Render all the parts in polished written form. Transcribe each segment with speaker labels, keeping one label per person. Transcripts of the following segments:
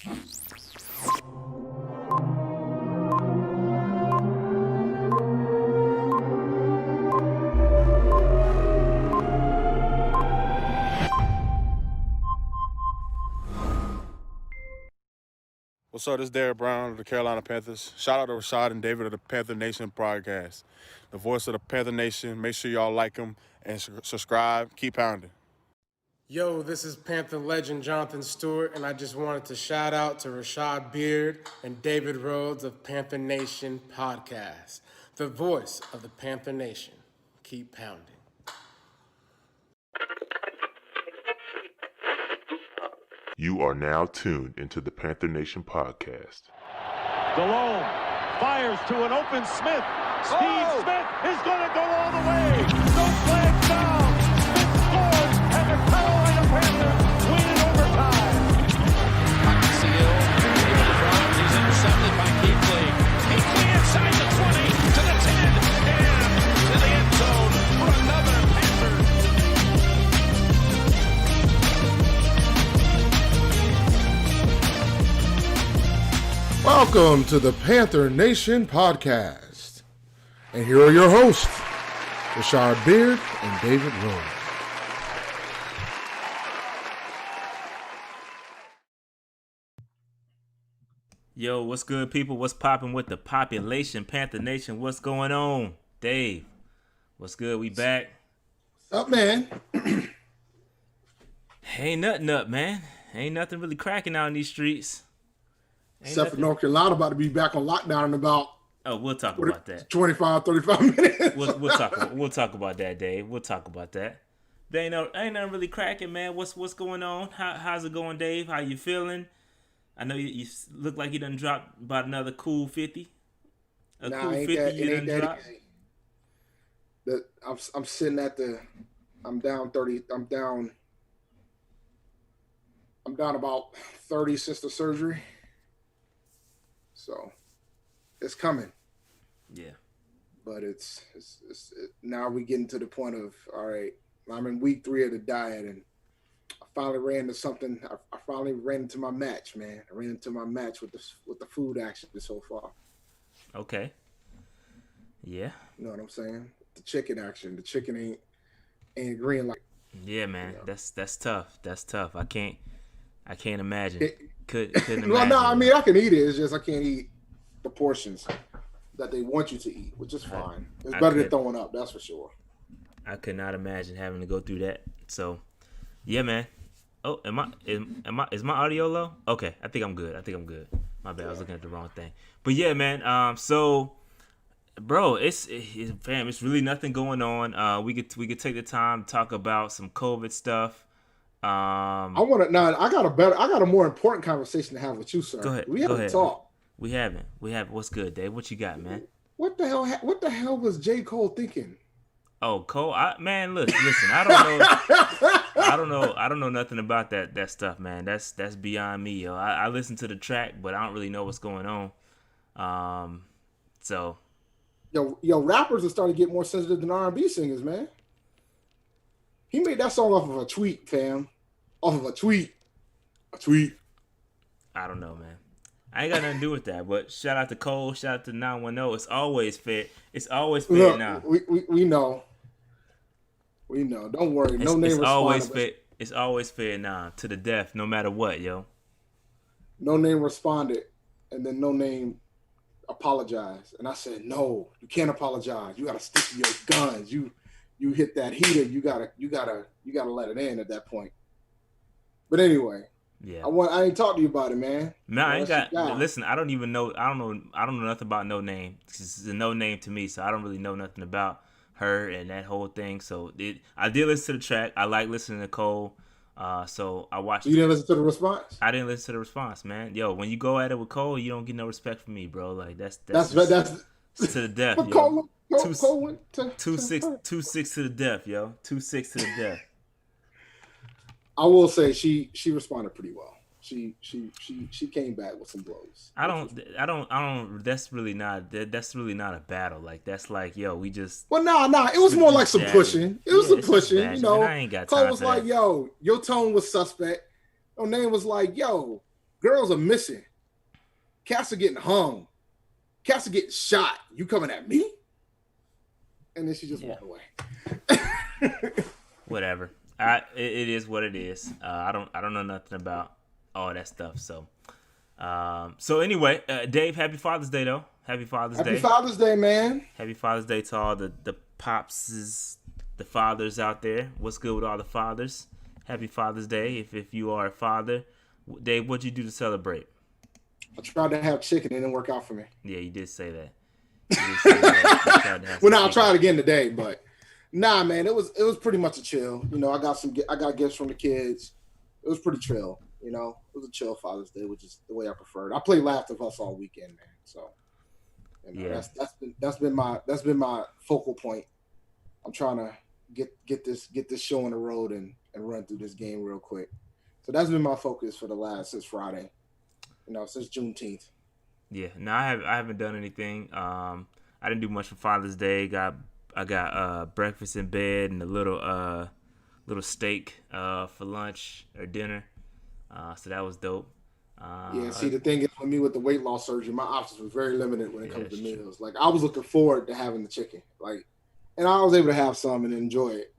Speaker 1: What's up? This is Derek Brown of the Carolina Panthers. Shout out to Rashad and David of the Panther Nation podcast. The voice of the Panther Nation. Make sure y'all like them and subscribe. Keep pounding.
Speaker 2: Yo, this is Panther legend Jonathan Stewart, and I just wanted to shout out to Rashad Beard and David Rhodes of Panther Nation podcast. The voice of the Panther Nation. Keep pounding.
Speaker 3: You are now tuned into the Panther Nation podcast.
Speaker 4: Delhomme fires to an open Smith. Steve Smith is going to go all the way. No flag down. Smith scores, and the Carolina Panthers win in overtime.
Speaker 5: Seal, able to run. He's intercepted by Kuechly. Kuechly inside the 20 to the 10 and to the end zone for another Panthers.
Speaker 6: Welcome to the Panther Nation podcast. And here are your hosts, Rashad Beard and David Rhodes.
Speaker 7: Yo, what's good, people? What's popping with the population? Panther Nation, what's going on? Dave, what's good? We back.
Speaker 6: What's up, man?
Speaker 7: Ain't nothing up, man. Ain't nothing really cracking out in these streets.
Speaker 6: Except for North Carolina about to be back on lockdown in about
Speaker 7: we'll talk about that.
Speaker 6: 25, 35 minutes.
Speaker 7: We'll talk about that, Dave. We'll talk about that. There ain't nothing really cracking, man. What's going on? How's it going, Dave? How you feeling? I know you look like you done dropped about another cool 50. Cool 50 you done dropped.
Speaker 6: I'm sitting at I'm down 30. I'm down about 30 since the surgery. So it's coming. Yeah. But it's now we're getting to the point of, all right, I'm in week 3 of the diet, and I finally ran into something. I finally ran into my match, man. I ran into my match with the food action so far.
Speaker 7: Okay. Yeah.
Speaker 6: You know what I'm saying? The chicken action. The chicken ain't green like.
Speaker 7: Yeah, man. You know? That's tough. That's tough. I can't imagine. Couldn't imagine.
Speaker 6: Well, no, I mean I can eat it. It's just I can't eat the portions that they want you to eat, which is fine. It's better than throwing up, that's for sure.
Speaker 7: I could not imagine having to go through that. So, yeah, man. Oh, is my audio low? Okay, I think I'm good. My bad, I was looking at the wrong thing. But yeah, man. So, bro, it's really nothing going on. We could take the time to talk about some COVID stuff. I
Speaker 6: got a more important conversation to have with you, sir.
Speaker 7: Go ahead.
Speaker 6: We haven't talked.
Speaker 7: We haven't. What's good, Dave? What you got, man?
Speaker 6: What the hell was J. Cole thinking?
Speaker 7: Oh, Cole, listen. I don't know nothing about that stuff, man. That's beyond me, yo. I listen to the track, but I don't really know what's going on. So,
Speaker 6: yo, rappers are starting to get more sensitive than R&B singers, man. He made that song off of a tweet, fam. Off of a tweet.
Speaker 7: I don't know, man. I ain't got nothing to do with that. But shout out to Cole. Shout out to 910. It's always fair. It's always fair.
Speaker 6: Look,
Speaker 7: now.
Speaker 6: We know. We know. Don't worry. No name
Speaker 7: it's always fair. It's always fair now. To the death, no matter what, yo.
Speaker 6: No name responded, and then no name apologized. And I said, no, you can't apologize. You got to stick to your guns. You hit that heater. You gotta let it in at that point. But anyway, yeah, I ain't talked to you about it, man.
Speaker 7: No, I ain't got. Listen, I don't know nothing about No Name. It's a no name to me, so I don't really know nothing about her and that whole thing. So I did listen to the track. I like listening to Cole. So I watched.
Speaker 6: You didn't listen to the response?
Speaker 7: I didn't listen to the response, man. Yo, when you go at it with Cole, you don't get no respect from me, bro. Like that's to the death. Yo.
Speaker 6: Cole went to
Speaker 7: 2-6 to the death, yo. 2-6 to the death.
Speaker 6: I will say she responded pretty well. She came back with some blows.
Speaker 7: I don't. That's really not a battle. Like that's like, yo, we just.
Speaker 6: Well, nah. It was more like some pushing. It was some pushing. You know,
Speaker 7: I ain't got
Speaker 6: Cole
Speaker 7: time
Speaker 6: was
Speaker 7: for
Speaker 6: like,
Speaker 7: that.
Speaker 6: yo, your tone was suspect. Your name was like, yo, Girls are missing. Cats are getting hung. Cats are getting shot. You coming at me? And then she just walked away.
Speaker 7: Whatever. It is what it is. I don't know nothing about all that stuff. So anyway, Dave, happy Father's Day though. Happy Father's Day.
Speaker 6: Happy Father's Day, man.
Speaker 7: Happy Father's Day to all the popses, the fathers out there. What's good with all the fathers? Happy Father's Day. If you are a father, Dave, what'd you do to celebrate?
Speaker 6: I tried to have chicken. It didn't work out for me.
Speaker 7: Yeah, you did say that.
Speaker 6: Well, now I'll try it again today, but nah, man, it was pretty much a chill. You know, I got gifts from the kids. It was pretty chill. You know, it was a chill Father's Day, which is the way I preferred. I played Last of Us all weekend, man. So, you know, that's been my focal point. I'm trying to get this show on the road and run through this game real quick. So that's been my focus for since Friday. You know, since Juneteenth.
Speaker 7: Yeah, no, I haven't done anything. I didn't do much for Father's Day. I got breakfast in bed and a little steak for lunch or dinner. So that was dope.
Speaker 6: Yeah, see, the thing is with me with the weight loss surgery, my options was very limited when it comes to meals. True. Like I was looking forward to having the chicken, and I was able to have some and enjoy it.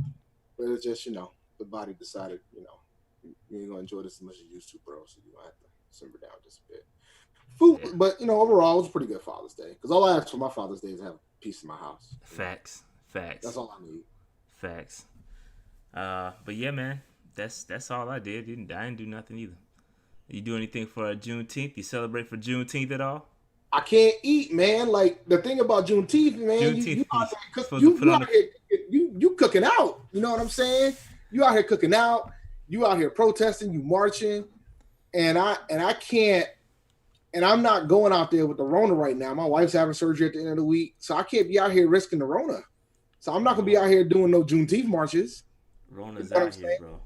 Speaker 6: But it's just, you know, the body decided, you know, you ain't gonna enjoy this as much as you used to, bro. So you gonna have to simmer down just a bit. Food, yeah. But you know, overall, it was a pretty good Father's Day because all I asked for my Father's Day is to have peace in my house.
Speaker 7: Facts.
Speaker 6: That's all I need.
Speaker 7: Facts. But yeah, man, that's all I did. I didn't do nothing either. You do anything for Juneteenth? You celebrate for Juneteenth at all?
Speaker 6: I can't eat, man. Like the thing about Juneteenth, man, you cooking out. You know what I'm saying? You out here cooking out. You out here protesting. You marching, and I can't. And I'm not going out there with the Rona right now. My wife's having surgery at the end of the week, so I can't be out here risking the Rona. So I'm not gonna be out here doing no Juneteenth marches.
Speaker 7: Rona's out here, bro.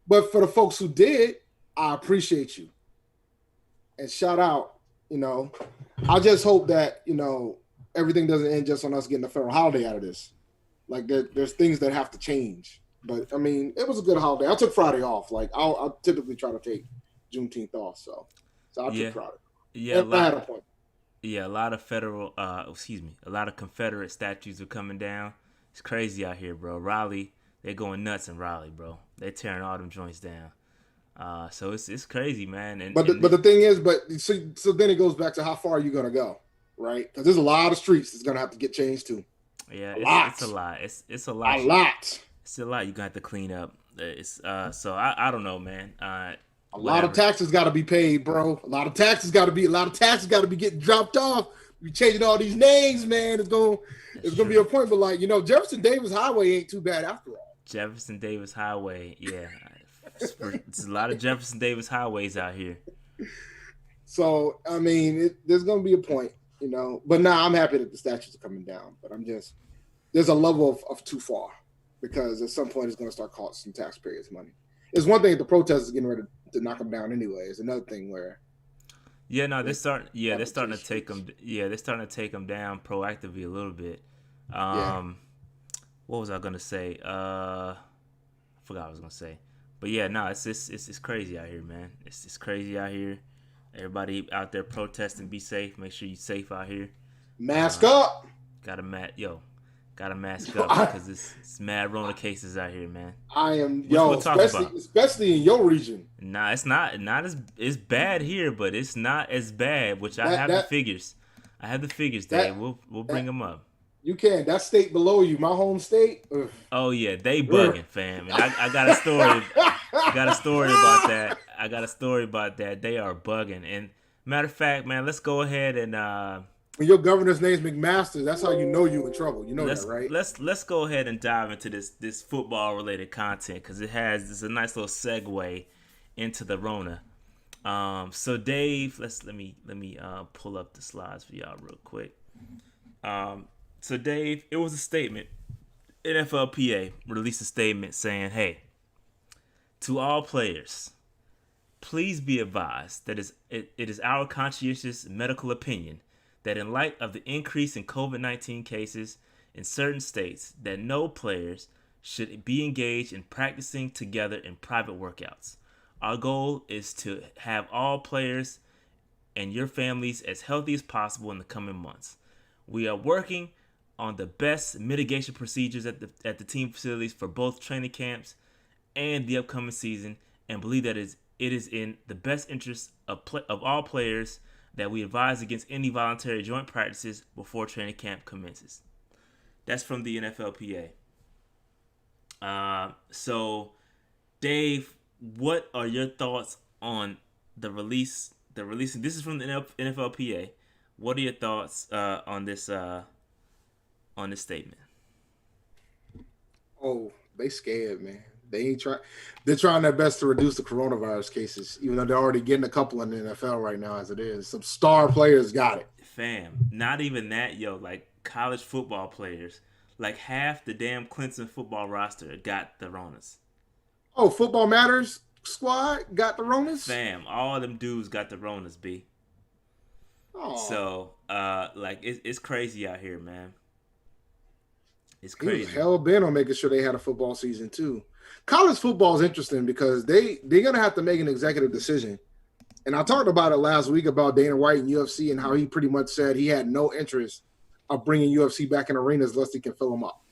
Speaker 6: But for the folks who did, I appreciate you. And shout out, you know, I just hope that, you know, everything doesn't end just on us getting a federal holiday out of this. Like there's things that have to change. But I mean, it was a good holiday. I took Friday off. Like I'll typically try to take Juneteenth off. So I took Friday.
Speaker 7: Yeah,
Speaker 6: a
Speaker 7: lot of federal, a lot of Confederate statues are coming down. It's crazy out here, bro. Raleigh, they're going nuts in Raleigh, bro. They're tearing all them joints down. So it's crazy, man.
Speaker 6: But the thing is, so then it goes back to how far are you gonna go, right? Because there's a lot of streets that's gonna have to get changed too.
Speaker 7: Yeah, it's a lot. It's a lot.
Speaker 6: A lot.
Speaker 7: It's a lot. You got to clean up. So I don't know, man.
Speaker 6: A lot of taxes got to be paid, bro. A lot of taxes got to be getting dropped off. We changing all these names, man. It's gonna be a point, but like, you know, Jefferson Davis Highway ain't too bad after all.
Speaker 7: Jefferson Davis Highway, yeah. It's a lot of Jefferson Davis highways out here.
Speaker 6: So I mean, there's gonna be a point, you know. But now I'm happy that the statues are coming down. But there's a level of too far, because at some point it's gonna start costing taxpayers money. It's one thing if the protesters getting ready to knock them down anyway. It's another thing where
Speaker 7: they're starting to take them. Yeah, they're starting to take them down proactively a little bit. What was I gonna say? I forgot what I was gonna say. But yeah, no, it's crazy out here, man. It's crazy out here. Everybody out there protesting, be safe. Make sure you're safe out here.
Speaker 6: Mask up.
Speaker 7: Gotta mask up because it's mad Rona cases out here, man.
Speaker 6: Especially in your region.
Speaker 7: Nah, it's not as it's bad here, but it's not as bad. Which I have the figures. I have the figures, Dave. We'll bring them up.
Speaker 6: You can. That state below you, my home state. Ugh.
Speaker 7: Oh yeah, they bugging, fam. And I got a story. I got a story about that. They are bugging. And matter of fact, man, let's go ahead and.
Speaker 6: When your governor's name's McMaster, that's how you know you in trouble. You know that, right?
Speaker 7: Let's go ahead and dive into this football related content because it's a nice little segue into the Rona. So Dave, let me pull up the slides for y'all real quick. So Dave, it was a statement. NFLPA released a statement saying, "Hey, to all players, please be advised that it is our conscientious medical opinion that in light of the increase in COVID-19 cases in certain states, that no players should be engaged in practicing together in private workouts Our goal is to have all players and your families as healthy as possible in the coming months. We are working on the best mitigation procedures at the team facilities for both training camps and the upcoming season, and believe that it is in the best interest of all players that we advise against any voluntary joint practices before training camp commences. That's from the NFLPA. So, Dave, what are your thoughts on the releasing? This is from the NFLPA. What are your thoughts on this statement?
Speaker 6: Oh, they scared, man. They ain't trying. They're trying their best to reduce the coronavirus cases, even though they're already getting a couple in the NFL right now as it is. Some star players got it.
Speaker 7: Fam, not even that, yo. Like college football players, like half the damn Clemson football roster got the Ronas.
Speaker 6: Oh, Football Matters squad got the Ronas?
Speaker 7: Fam, all them dudes got the Ronas, B.
Speaker 6: Oh.
Speaker 7: So, like, it's crazy out here, man. It's
Speaker 6: He
Speaker 7: crazy.
Speaker 6: was hell bent on making sure they had a football season too. College football is interesting because they're gonna have to make an executive decision. And I talked about it last week about Dana White and UFC and how he pretty much said he had no interest of bringing UFC back in arenas unless he can fill them up,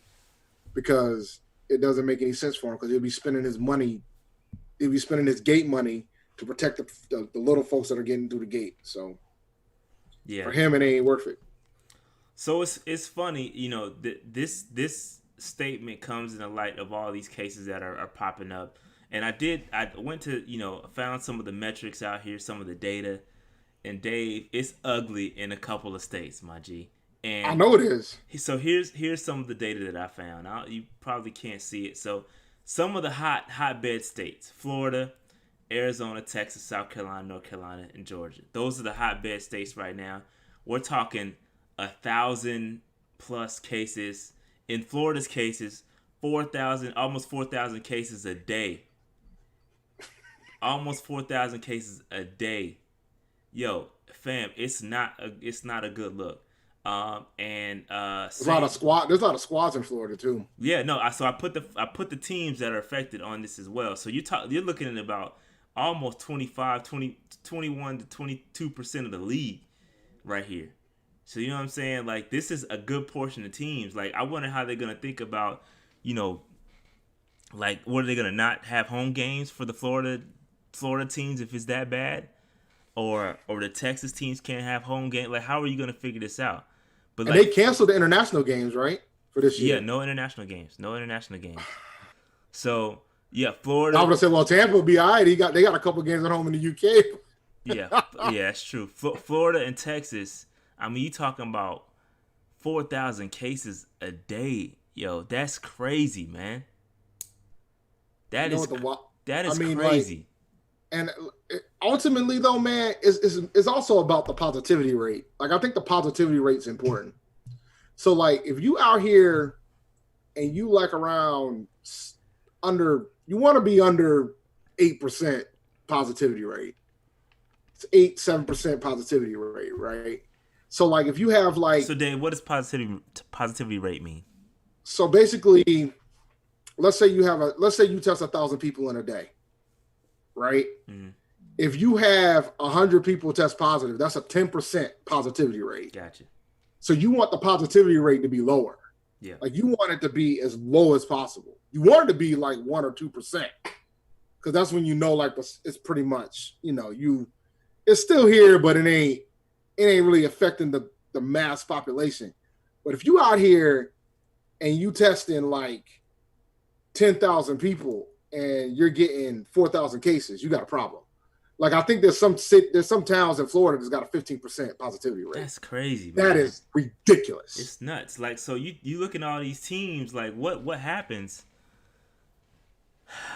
Speaker 6: because it doesn't make any sense for him, because he'll be spending his money, he'll be spending his gate money to protect the little folks that are getting through the gate. So
Speaker 7: Yeah.
Speaker 6: for him, it ain't worth it.
Speaker 7: So it's funny, you know, this statement comes in the light of all these cases that are popping up. And I went to, you know, found some of the metrics out here, some of the data. And Dave, it's ugly in a couple of states, my G. And
Speaker 6: I know it is.
Speaker 7: So here's some of the data that I found. You probably can't see it. So some of the hotbed states: Florida, Arizona, Texas, South Carolina, North Carolina, and Georgia. Those are the hotbed states right now. We're talking 1,000 plus cases. In Florida's cases, 4,000, almost 4,000 cases a day. Almost 4,000 cases a day. Yo, fam, it's not a good look. There's a lot of squads in Florida too. Yeah, no. So I put the teams that are affected on this as well. So you're looking at about almost 21 to 22% of the league right here. So you know what I'm saying? Like, this is a good portion of teams. Like, I wonder how they're gonna think about, you know, like, what are they gonna not have home games for the Florida teams if it's that bad, or the Texas teams can't have home games? Like, how are you gonna figure this out? But
Speaker 6: and they canceled the international games, right, for this year?
Speaker 7: Yeah, no international games. So yeah, Florida.
Speaker 6: I would have said, well, Tampa will be all right. They got a couple games at home in the UK.
Speaker 7: Yeah, that's true. Florida and Texas. I mean, you talking about 4,000 cases a day, yo. That's crazy, man. That is crazy.
Speaker 6: And ultimately, though, man, it's also about the positivity rate. Like, I think the positivity rate's important. So, like, if you out here and you like around you want to be under 8% positivity rate. It's 7% positivity rate, right? So, like, if you have like,
Speaker 7: so Dave, what does positivity rate mean?
Speaker 6: So basically, let's say you test 1,000 people in a day, right? Mm-hmm. If you have 100 people test positive, that's a 10% positivity rate.
Speaker 7: Gotcha.
Speaker 6: So you want the positivity rate to be lower.
Speaker 7: Yeah.
Speaker 6: Like, you want it to be as low as possible. You want it to be like 1 or 2%, because that's when you know, like, it's pretty much, you know, it's still here, but it ain't really affecting the mass population. But if you out here and you testing like 10,000 people and you're getting 4,000 cases, you got a problem. Like, I think there's some towns in Florida that's got a 15% positivity rate.
Speaker 7: That's crazy, man.
Speaker 6: That is ridiculous.
Speaker 7: It's nuts. Like, so you look at all these teams, like, what happens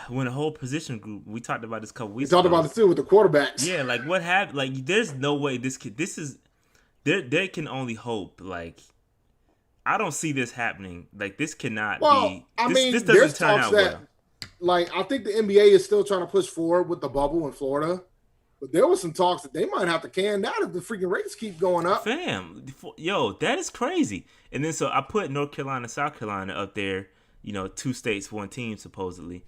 Speaker 7: when a whole position group, we talked about this a couple weeks ago.
Speaker 6: We talked about it too with the quarterbacks.
Speaker 7: Yeah, like, what happened? Like, there's no way they can only hope. Like, I don't see this happening. Like, this cannot be. This doesn't turn out well.
Speaker 6: Like, I think the NBA is still trying to push forward with the bubble in Florida, but there was some talks that they might have to can that if the freaking rates keep going up.
Speaker 7: Fam, yo, that is crazy. And then so I put North Carolina, South Carolina up there. You know, 2 states, 1 team, supposedly.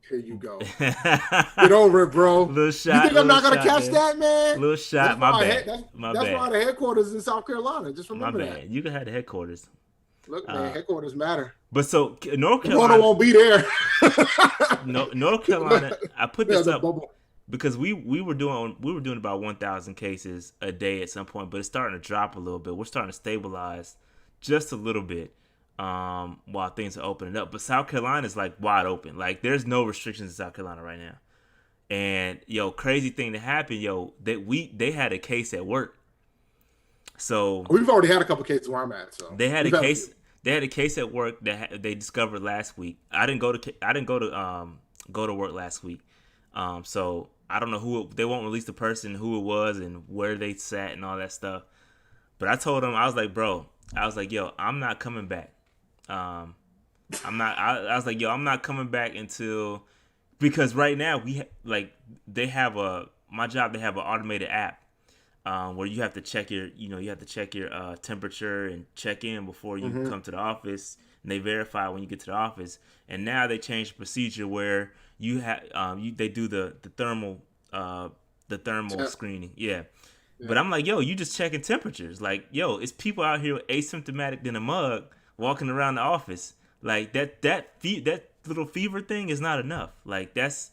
Speaker 6: Here you go. Get over it, bro.
Speaker 7: Little shot.
Speaker 6: You think I'm not gonna catch
Speaker 7: man.
Speaker 6: that, man?
Speaker 7: Little shot. My bad.
Speaker 6: That's why the headquarters in South Carolina. Just
Speaker 7: My
Speaker 6: remember
Speaker 7: bad.
Speaker 6: that.
Speaker 7: You can have the headquarters.
Speaker 6: Look, man, headquarters matter.
Speaker 7: But so North
Speaker 6: Corona
Speaker 7: Carolina
Speaker 6: won't be there.
Speaker 7: North Carolina. I put this
Speaker 6: Yeah,
Speaker 7: up because we were doing about 1,000 cases a day at some point, but it's starting to drop a little bit. We're starting to stabilize just a little bit while things are opening up. But South Carolina is like wide open. Like there's no restrictions in South Carolina right now. And crazy thing that happened, they had a case at work. So
Speaker 6: we've already had a couple cases where I'm at. So
Speaker 7: they had a case. They had a case at work that they discovered last week. I didn't go to work last week. So I don't know they won't release the person, who it was, and where they sat and all that stuff. But I told them, I was like, I'm not coming back. I was like, I'm not coming back until, because right now they have my job. They have an automated app where you have to check your temperature and check in before you come to the office, and they verify when you get to the office. And now they changed the procedure where you have they do the thermal screening. Yeah. But I'm like, you just checking temperatures. Like, it's people out here asymptomatic than a mug walking around the office. Like that little fever thing is not enough. Like that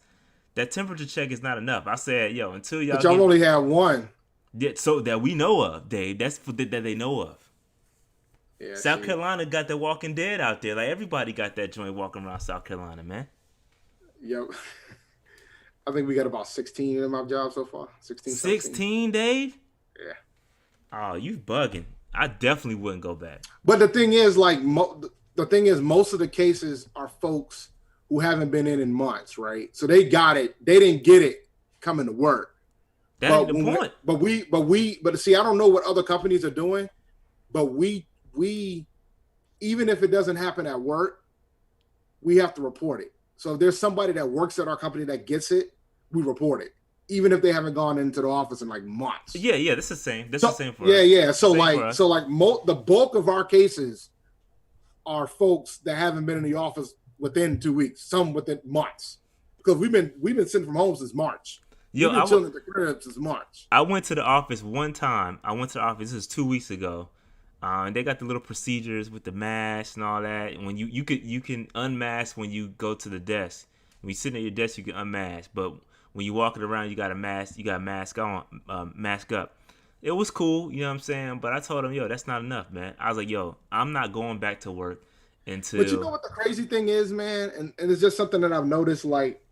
Speaker 7: temperature check is not enough. I said, until y'all.
Speaker 6: But y'all only have one.
Speaker 7: Yeah, so that we know of, Dave. That's that they know of. Yeah, South Carolina got the Walking Dead out there. Like everybody got that joint walking around South Carolina, man.
Speaker 6: Yep. I think we got about 16 in my job so far. 16,
Speaker 7: 16, Dave?
Speaker 6: Yeah.
Speaker 7: Oh, you bugging. I definitely wouldn't go back.
Speaker 6: But the thing is, most of the cases are folks who haven't been in months, right? So they got it. They didn't get it coming to work.
Speaker 7: That's the point.
Speaker 6: But see, I don't know what other companies are doing, but we even if it doesn't happen at work, we have to report it. So if there's somebody that works at our company that gets it, we report it, even if they haven't gone into the office in like months.
Speaker 7: Yeah, that's the same. That's the same for us.
Speaker 6: Yeah. So the bulk of our cases are folks that haven't been in the office within 2 weeks, some within months, because we've been sitting from home since March.
Speaker 7: Yo,
Speaker 6: we've been chilling at the crib since March.
Speaker 7: I went to the office one time. This is 2 weeks ago. And they got the little procedures with the mask and all that. And when you can unmask when you go to the desk. When you sit at your desk, you can unmask. But when you walking around, you got a mask. You got a mask on, mask up. It was cool, you know what I'm saying. But I told them, that's not enough, man. I was like, I'm not going back to work until.
Speaker 6: But you know what the crazy thing is, man, and it's just something that I've noticed. Like,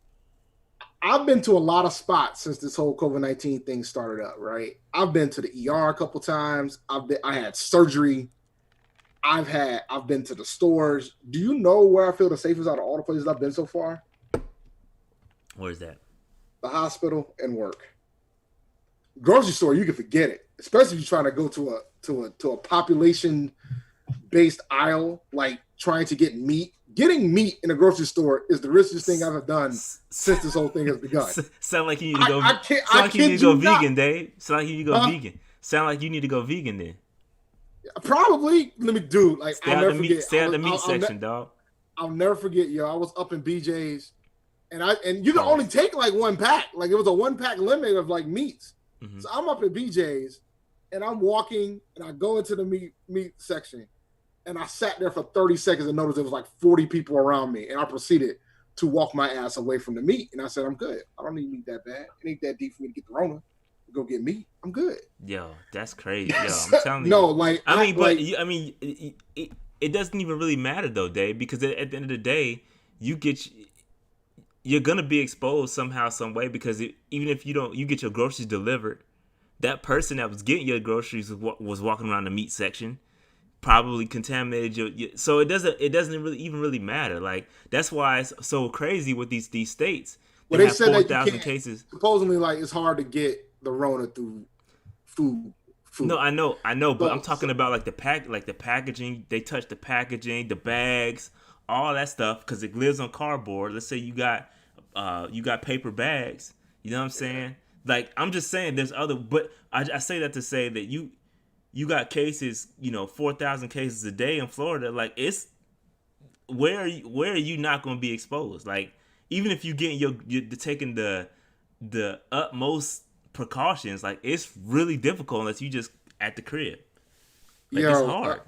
Speaker 6: I've been to a lot of spots since this whole COVID-19 thing started up, right? I've been to the ER a couple times. I had surgery. I've been to the stores. Do you know where I feel the safest out of all the places I've been so far?
Speaker 7: Where's that?
Speaker 6: The hospital and work. Grocery store, you can forget it, especially if you're trying to go to a population-based aisle, like trying to get meat. Getting meat in a grocery store is the riskiest thing I've ever done since this whole thing has begun.
Speaker 7: Sound like you need to go. Sound like you need to go vegan, Dave. Sound like you need to go vegan. Sound like you need to go vegan then.
Speaker 6: Probably. Let me do like.
Speaker 7: Stay out the meat section, dog.
Speaker 6: I'll never forget, I was up in BJ's, and you can only take like one pack. Like it was a 1-pack limit of like meats. Mm-hmm. So I'm up at BJ's, and I'm walking, and I go into the meat section. And I sat there for 30 seconds and noticed there was like 40 people around me. And I proceeded to walk my ass away from the meat. And I said, I'm good. I don't need meat that bad. It ain't that deep for me to get the Rona. Go get meat. I'm good.
Speaker 7: Yo, that's crazy. Yo, I'm telling you. It doesn't even really matter though, Dave, because at the end of the day, you're going to be exposed somehow, some way, because even if you get your groceries delivered, that person that was getting your groceries was walking around the meat section. Probably contaminated your so it doesn't really matter. Like that's why it's so crazy with these states.
Speaker 6: Well, they said
Speaker 7: 4,000 cases.
Speaker 6: Supposedly, like it's hard to get the Rona through food.
Speaker 7: No, I know, but I'm talking about like the packaging. They touch the packaging, the bags, all that stuff because it lives on cardboard. Let's say you got paper bags. You know what I'm saying? Like I'm just saying, there's other. But I say that to say that you got cases, 4,000 cases a day in Florida. Like where are you not going to be exposed? Like even if you get you're taking the utmost precautions, like it's really difficult unless you just at the crib. Like it's hard.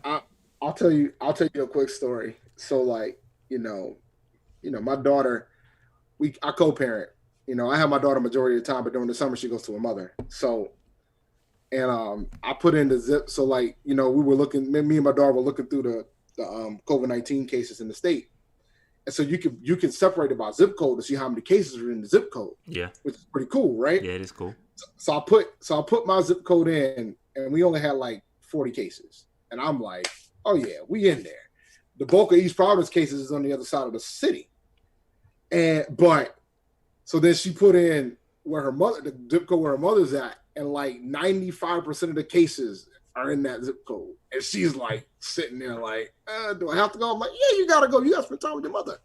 Speaker 6: I'll tell you a quick story. So like, my daughter, I co-parent. I have my daughter majority of the time, but during the summer she goes to her mother. So, and I put in the zip. So like, we were looking. Me and my daughter were looking through the COVID-19 cases in the state, and so you can separate it by zip code to see how many cases are in the zip code.
Speaker 7: Yeah,
Speaker 6: which is pretty cool, right?
Speaker 7: Yeah, it is cool.
Speaker 6: So I put my zip code in, and we only had like 40 cases, and I'm like, oh yeah, we in there. The bulk of East Providence cases is on the other side of the city, so then she put in the zip code where her mother's at, and like 95% of the cases are in that zip code. And she's like sitting there like, do I have to go? I'm like, yeah, you gotta go. You gotta spend time with your mother.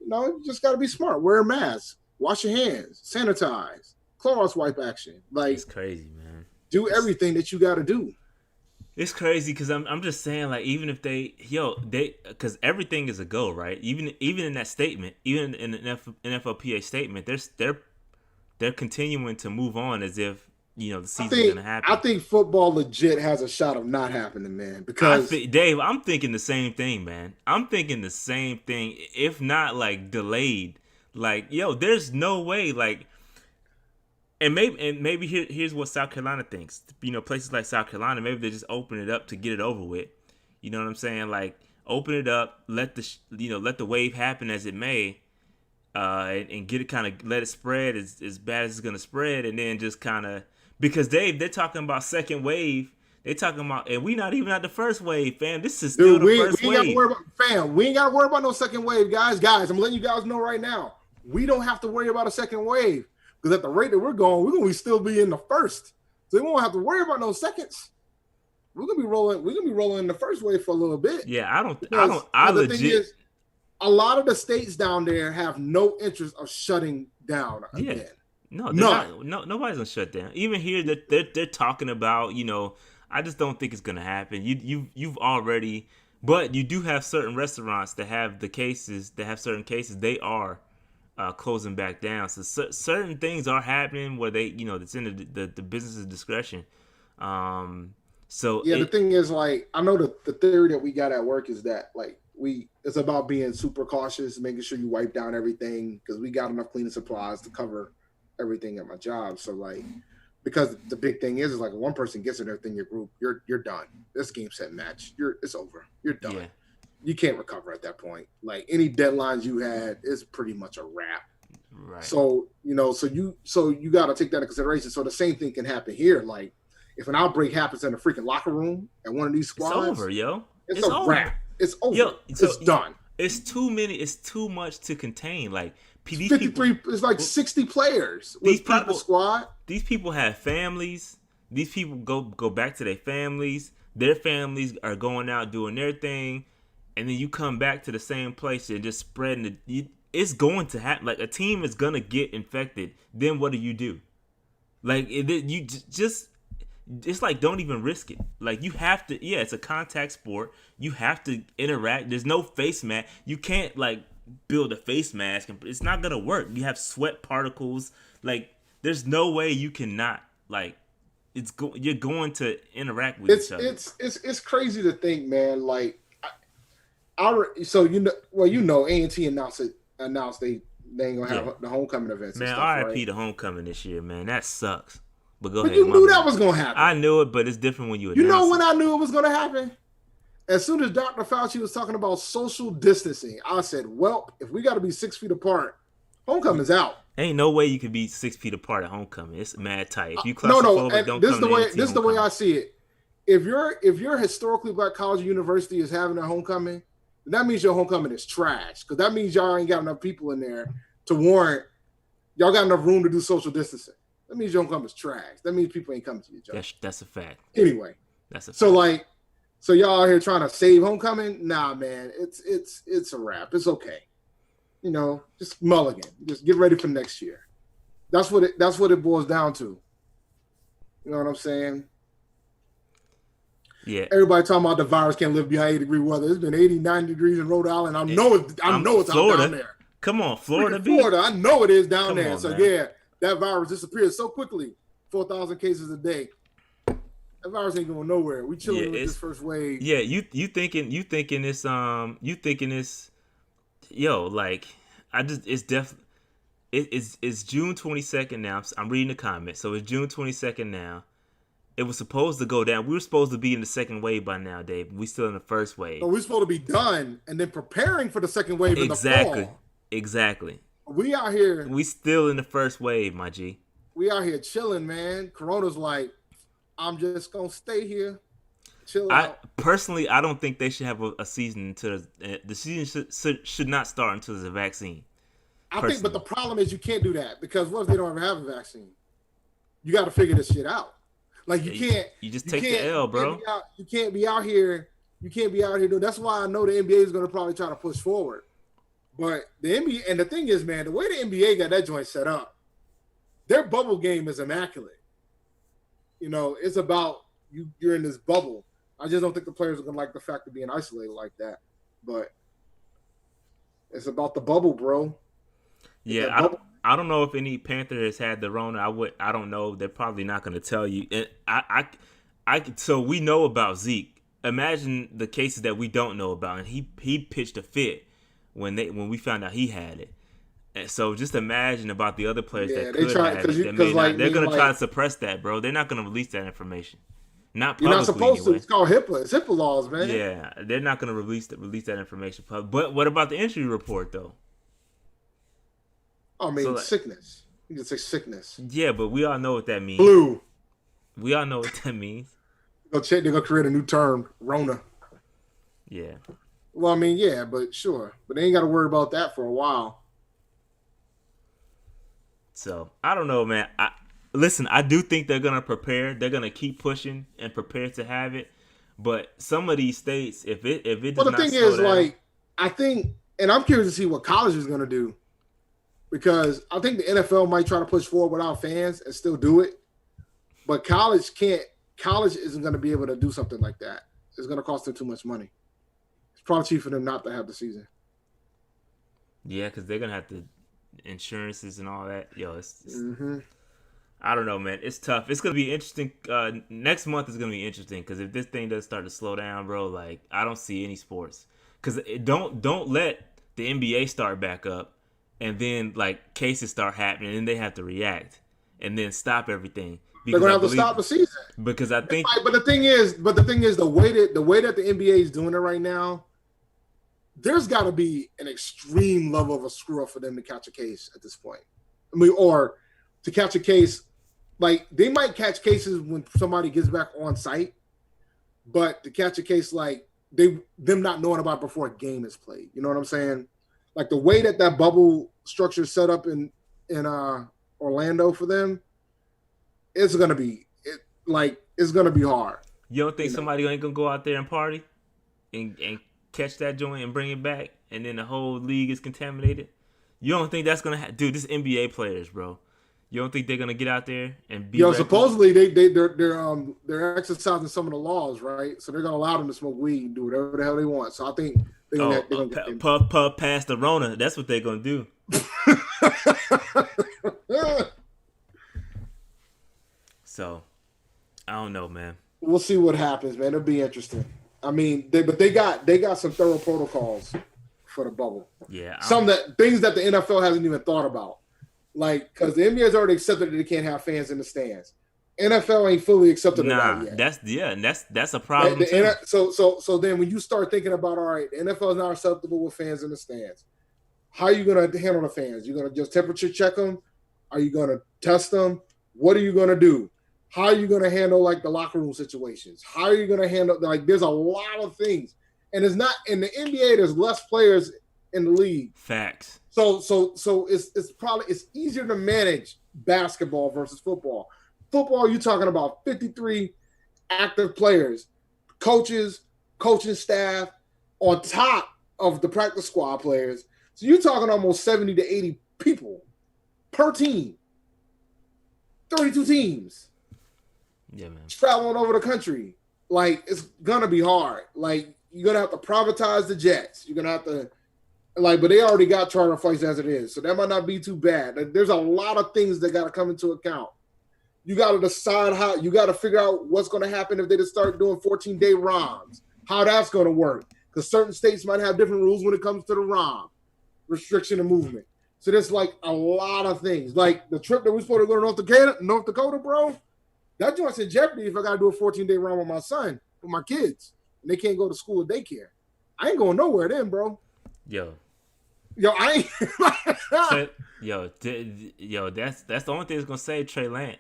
Speaker 6: You just gotta be smart. Wear a mask, wash your hands, sanitize, Clorox wipe action. Like,
Speaker 7: it's crazy, man.
Speaker 6: Do everything that you gotta do.
Speaker 7: It's crazy because I'm just saying, like, even if because everything is a go, right? Even in that statement, even in the NFLPA statement, they're continuing to move on as if the season's gonna happen.
Speaker 6: I think football legit has a shot of not happening, man. Because
Speaker 7: Dave, I'm thinking the same thing, man. I'm thinking the same thing, if not like delayed. Like, there's no way, like. And maybe here's what South Carolina thinks. Places like South Carolina, maybe they just open it up to get it over with. You know what I'm saying? Like, open it up, let the wave happen as it may, and get it let it spread as bad as it's gonna spread, and then just kind of, because they're talking about second wave. They're talking about, and we not even at the first wave, fam. This is still the first wave.
Speaker 6: We ain't got to worry about no second wave, guys. I'm letting you guys know right now. We don't have to worry about a second wave. Because at the rate that we're going to still be in the first. So we won't have to worry about no seconds. We're gonna be rolling in the first wave for a little bit.
Speaker 7: Yeah,
Speaker 6: the thing is, a lot of the states down there have no interest of shutting down again.
Speaker 7: No, nobody's gonna shut down. Even here, they're talking about, I just don't think it's gonna happen. You've already, but you do have certain restaurants that have certain cases. They are closing back down. So certain things are happening where they, it's in the business's discretion.
Speaker 6: The thing is, like, I know the theory that we got at work is that, like, it's about being super cautious, making sure you wipe down everything, because we got enough cleaning supplies to cover everything at my job. So, like, because the big thing is like, if one person gets in everything in your group, you're done. This game, set, match. It's over. You're done. Yeah. You can't recover at that point. Like, any deadlines you had is pretty much a wrap.
Speaker 7: Right.
Speaker 6: So, so you got to take that into consideration. So the same thing can happen here. Like, if an outbreak happens in a freaking locker room at one of these squads,
Speaker 7: it's over, yo.
Speaker 6: It's a
Speaker 7: over.
Speaker 6: Wrap. It's over.
Speaker 7: Yo,
Speaker 6: it's done.
Speaker 7: It's too many. It's too much to contain. Like, these
Speaker 6: 53. People, it's like 60 players. These people, squad.
Speaker 7: These people have families. These people go back to their families. Their families are going out doing their thing. And then you come back to the same place and just spreading it. It's going to happen. Like, a team is gonna get infected. Then what do? Like, it's like, don't even risk it. Like, you have to. Yeah, it's a contact sport. You have to interact. There's no face mask. You can't, like, build a face mask. It's not gonna work. You have sweat particles. Like, there's no way you cannot. Like, you're going to interact with each other.
Speaker 6: It's crazy to think, man. Like. A&T announced they ain't gonna have the homecoming events.
Speaker 7: Man, RIP the homecoming this year, man. That sucks. But go ahead.
Speaker 6: You knew that was gonna happen.
Speaker 7: I knew it, but it's different when you announce
Speaker 6: it. You know when I knew it was gonna happen? As soon as Dr. Fauci was talking about social distancing, I said, well, if we gotta be 6 feet apart, homecoming's out.
Speaker 7: Ain't no way you can be 6 feet apart at homecoming. It's mad tight. If you claustrophobic, don't
Speaker 6: this
Speaker 7: come to
Speaker 6: This is the way I see it. If your historically black college or university is having a homecoming, that means your homecoming is trash, because that means y'all ain't got enough people in there to warrant y'all got enough room to do social distancing. That means your homecoming is trash. That means people ain't coming to your job.
Speaker 7: That's a fact.
Speaker 6: Anyway,
Speaker 7: that's a fact.
Speaker 6: So y'all out here trying to save homecoming? Nah, man, it's a wrap. It's okay. Just mulligan. Just get ready for next year. That's what it boils down to. You know what I'm saying?
Speaker 7: Yeah.
Speaker 6: Everybody talking about the virus can't live behind 80-degree weather. It's been 80, 90 degrees in Rhode Island. I know it's
Speaker 7: Florida,
Speaker 6: out down there.
Speaker 7: Come on, Florida.
Speaker 6: Florida, I know it is down
Speaker 7: Come
Speaker 6: there.
Speaker 7: on,
Speaker 6: So
Speaker 7: man.
Speaker 6: yeah, that virus disappears so quickly. 4,000 cases a day. That virus ain't going nowhere. We chilling with this first wave.
Speaker 7: Yeah, you thinking this, yo, like it's June 22nd now. I'm reading the comments. So it's June 22nd now. It was supposed to go down. We were supposed to be in the second wave by now, Dave. We still in the first wave.
Speaker 6: So we're supposed to be done and then preparing for the second wave in the fall.
Speaker 7: Exactly.
Speaker 6: We out here.
Speaker 7: We still in the first wave, my G.
Speaker 6: We out here chilling, man. Corona's like, I'm just gonna stay here, chill out.
Speaker 7: Personally, I don't think they should have a season until the season should not start until there's a vaccine.
Speaker 6: I think, but the problem is you can't do that because what if they don't ever have a vaccine? You got to figure this shit out. Like you can't.
Speaker 7: You just take the L, bro.
Speaker 6: You can't be out here. You can't be out here doing. That's why I know the NBA is gonna probably try to push forward. But the NBA, and the thing is, man, the way the NBA got that joint set up, their bubble game is immaculate. You know, it's about you're in this bubble. I just don't think the players are gonna like the fact of being isolated like that. But it's about the bubble, bro.
Speaker 7: Yeah, I don't know if any Panther has had the Rona. I don't know. They're probably not gonna tell you. And so we know about Zeke. Imagine the cases that we don't know about, and he pitched a fit when we found out he had it. And so just imagine about the other players that could have it. They're gonna try to suppress that, bro. They're not gonna release that information. Not publicly.
Speaker 6: You're not supposed
Speaker 7: anyway.
Speaker 6: to. It's called HIPAA. It's HIPAA laws, man.
Speaker 7: Yeah, they're not gonna release that information. But what about the injury report though?
Speaker 6: I mean, sickness. You can say sickness.
Speaker 7: Yeah, but we all know what that means.
Speaker 6: Flu.
Speaker 7: We all know what that means.
Speaker 6: They're gonna create a new term, Rona.
Speaker 7: Yeah.
Speaker 6: Well, I mean, yeah, but sure. But they ain't got to worry about that for a while.
Speaker 7: So, I don't know, man. Listen, I do think they're going to prepare. They're going to keep pushing and prepare to have it. But some of these states, if it does
Speaker 6: well, the
Speaker 7: not
Speaker 6: thing
Speaker 7: slow
Speaker 6: is,
Speaker 7: down,
Speaker 6: like, I think, and I'm curious to see what college is going to do. Because I think the NFL might try to push forward without fans and still do it. But college isn't going to be able to do something like that. It's going to cost them too much money. It's probably cheap for them not to have the season.
Speaker 7: Yeah, because they're going to have to insurances and all that. Yo, it's
Speaker 6: mm-hmm.
Speaker 7: I don't know, man. It's tough. It's going to be interesting. Next month is going to be interesting because if this thing does start to slow down, bro, like, I don't see any sports. Because don't let the NBA start back up and then, like, cases start happening and they have to react and then stop everything.
Speaker 6: They're gonna have to stop the season
Speaker 7: because I think.
Speaker 6: But the thing is, the way that the NBA is doing it right now, there's got to be an extreme level of a screw up for them to catch a case at this point. I mean, or to catch a case, like they might catch cases when somebody gets back on site, but to catch a case like them not knowing about it before a game is played. You know what I'm saying? Like the way that bubble structure is set up in Orlando for them. It's gonna be hard.
Speaker 7: You don't think somebody ain't gonna go out there and party and catch that joint and bring it back, and then the whole league is contaminated? You don't think that's gonna dude? This NBA players, bro. You don't think they're gonna get out there and be?
Speaker 6: Supposedly they're exercising some of the laws, right? So they're gonna allow them to smoke weed and do whatever the hell they want. So I think they're gonna get
Speaker 7: puff past the Rona. That's what they're gonna do. So, I don't know, man.
Speaker 6: We'll see what happens, man. It'll be interesting. I mean, they got some thorough protocols for the bubble.
Speaker 7: Yeah,
Speaker 6: things that the NFL hasn't even thought about, like because the NBA has already accepted that they can't have fans in the stands. NFL ain't fully accepted that yet.
Speaker 7: That's a problem.
Speaker 6: So then when you start thinking about, all right, the NFL is not acceptable with fans in the stands. How are you going to handle the fans? You're going to just temperature check them? Are you going to test them? What are you going to do? How are you going to handle like the locker room situations? How are you going to handle there's a lot of things, and it's not in the NBA. There's less players in the league.
Speaker 7: Facts.
Speaker 6: So it's easier to manage basketball versus football. Football, you're talking about 53 active players, coaches, coaching staff, on top of the practice squad players. So you're talking almost 70 to 80 people per team. 32 teams.
Speaker 7: Yeah, man.
Speaker 6: Traveling over the country. Like, it's going to be hard. Like, you're going to have to privatize the jets. You're going to have to Like, but they already got charter flights as it is, so that might not be too bad. Like, there's a lot of things that got to come into account. You got to decide how. You got to figure out what's going to happen if they just start doing 14-day ROMs. How that's going to work, because certain states might have different rules when it comes to the ROM restriction of movement. So there's like a lot of things. Like the trip that we're supposed to go to North Dakota, bro. That joint's in jeopardy if I got to do a 14-day ROM with my son, with my kids, and they can't go to school or daycare. I ain't going nowhere then, bro.
Speaker 7: Yo,
Speaker 6: I ain't.
Speaker 7: That's the only thing that's gonna save Trey Lance,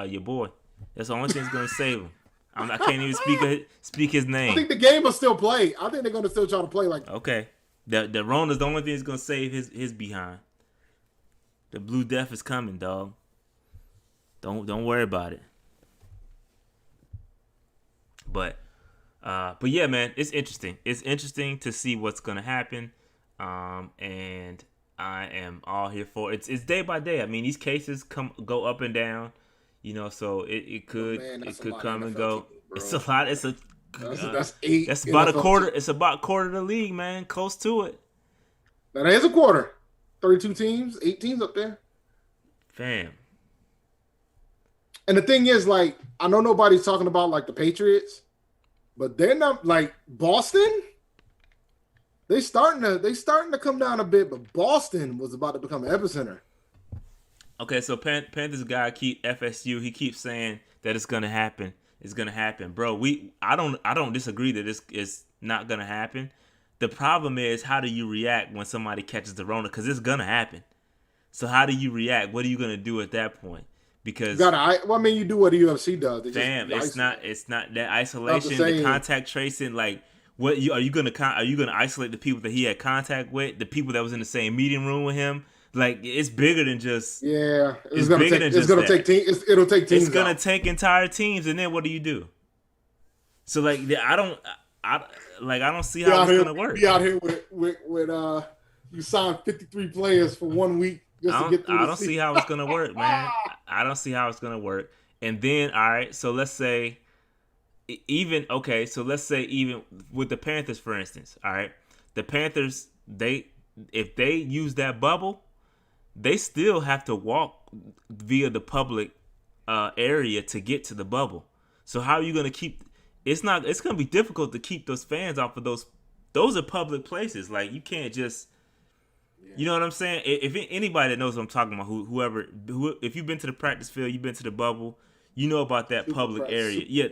Speaker 7: your boy. That's the only thing that's gonna save him. I can't even speak his name.
Speaker 6: I think the game will still play. I think they're gonna still try to play like.
Speaker 7: Okay, the Rona's the only thing that's gonna save his behind. The Blue Death is coming, dog. Don't worry about it. But yeah, man, it's interesting. It's interesting to see what's gonna happen. And I am all here for it. It's day by day. I mean, these cases go up and down, so it could come and go. It's a lot.
Speaker 6: That's 8.
Speaker 7: That's about a quarter. It's about a quarter of the league, man. Close to it.
Speaker 6: That is a quarter. 32 teams, 8 teams up there.
Speaker 7: Fam.
Speaker 6: And the thing is, like, I know nobody's talking about like the Patriots, but they're not like Boston. They starting to come down a bit, but Boston was about to become an epicenter.
Speaker 7: Okay, so Panthers guy FSU. He keeps saying that it's gonna happen. It's gonna happen, bro. I don't disagree that it's not gonna happen. The problem is, how do you react when somebody catches the Rona? Because it's gonna happen. So how do you react? What are you gonna do at that point? Because
Speaker 6: you do what the UFC does.
Speaker 7: It's not that isolation, the contact tracing, like. Are you gonna isolate the people that he had contact with, the people that was in the same meeting room with him? Like, it's bigger than just.
Speaker 6: Yeah,
Speaker 7: it'll take teams. It's gonna
Speaker 6: out.
Speaker 7: take entire teams, and then what do you do? So like, I don't see how it's gonna work.
Speaker 6: Be out here with you signed 53 players for 1 week just to get through.
Speaker 7: I don't see how it's gonna work, man. I don't see how it's gonna work. And then, all right, so let's say. Let's say even with the Panthers, for instance, all right, the Panthers, if they use that bubble, they still have to walk via the public area to get to the bubble. So how are you gonna keep? It's gonna be difficult to keep those fans off of those. Those are public places. Like, you can't just, you know what I'm saying? If anybody that knows what I'm talking about, whoever, if you've been to the practice field, you've been to the bubble, you know about that public area. Yeah.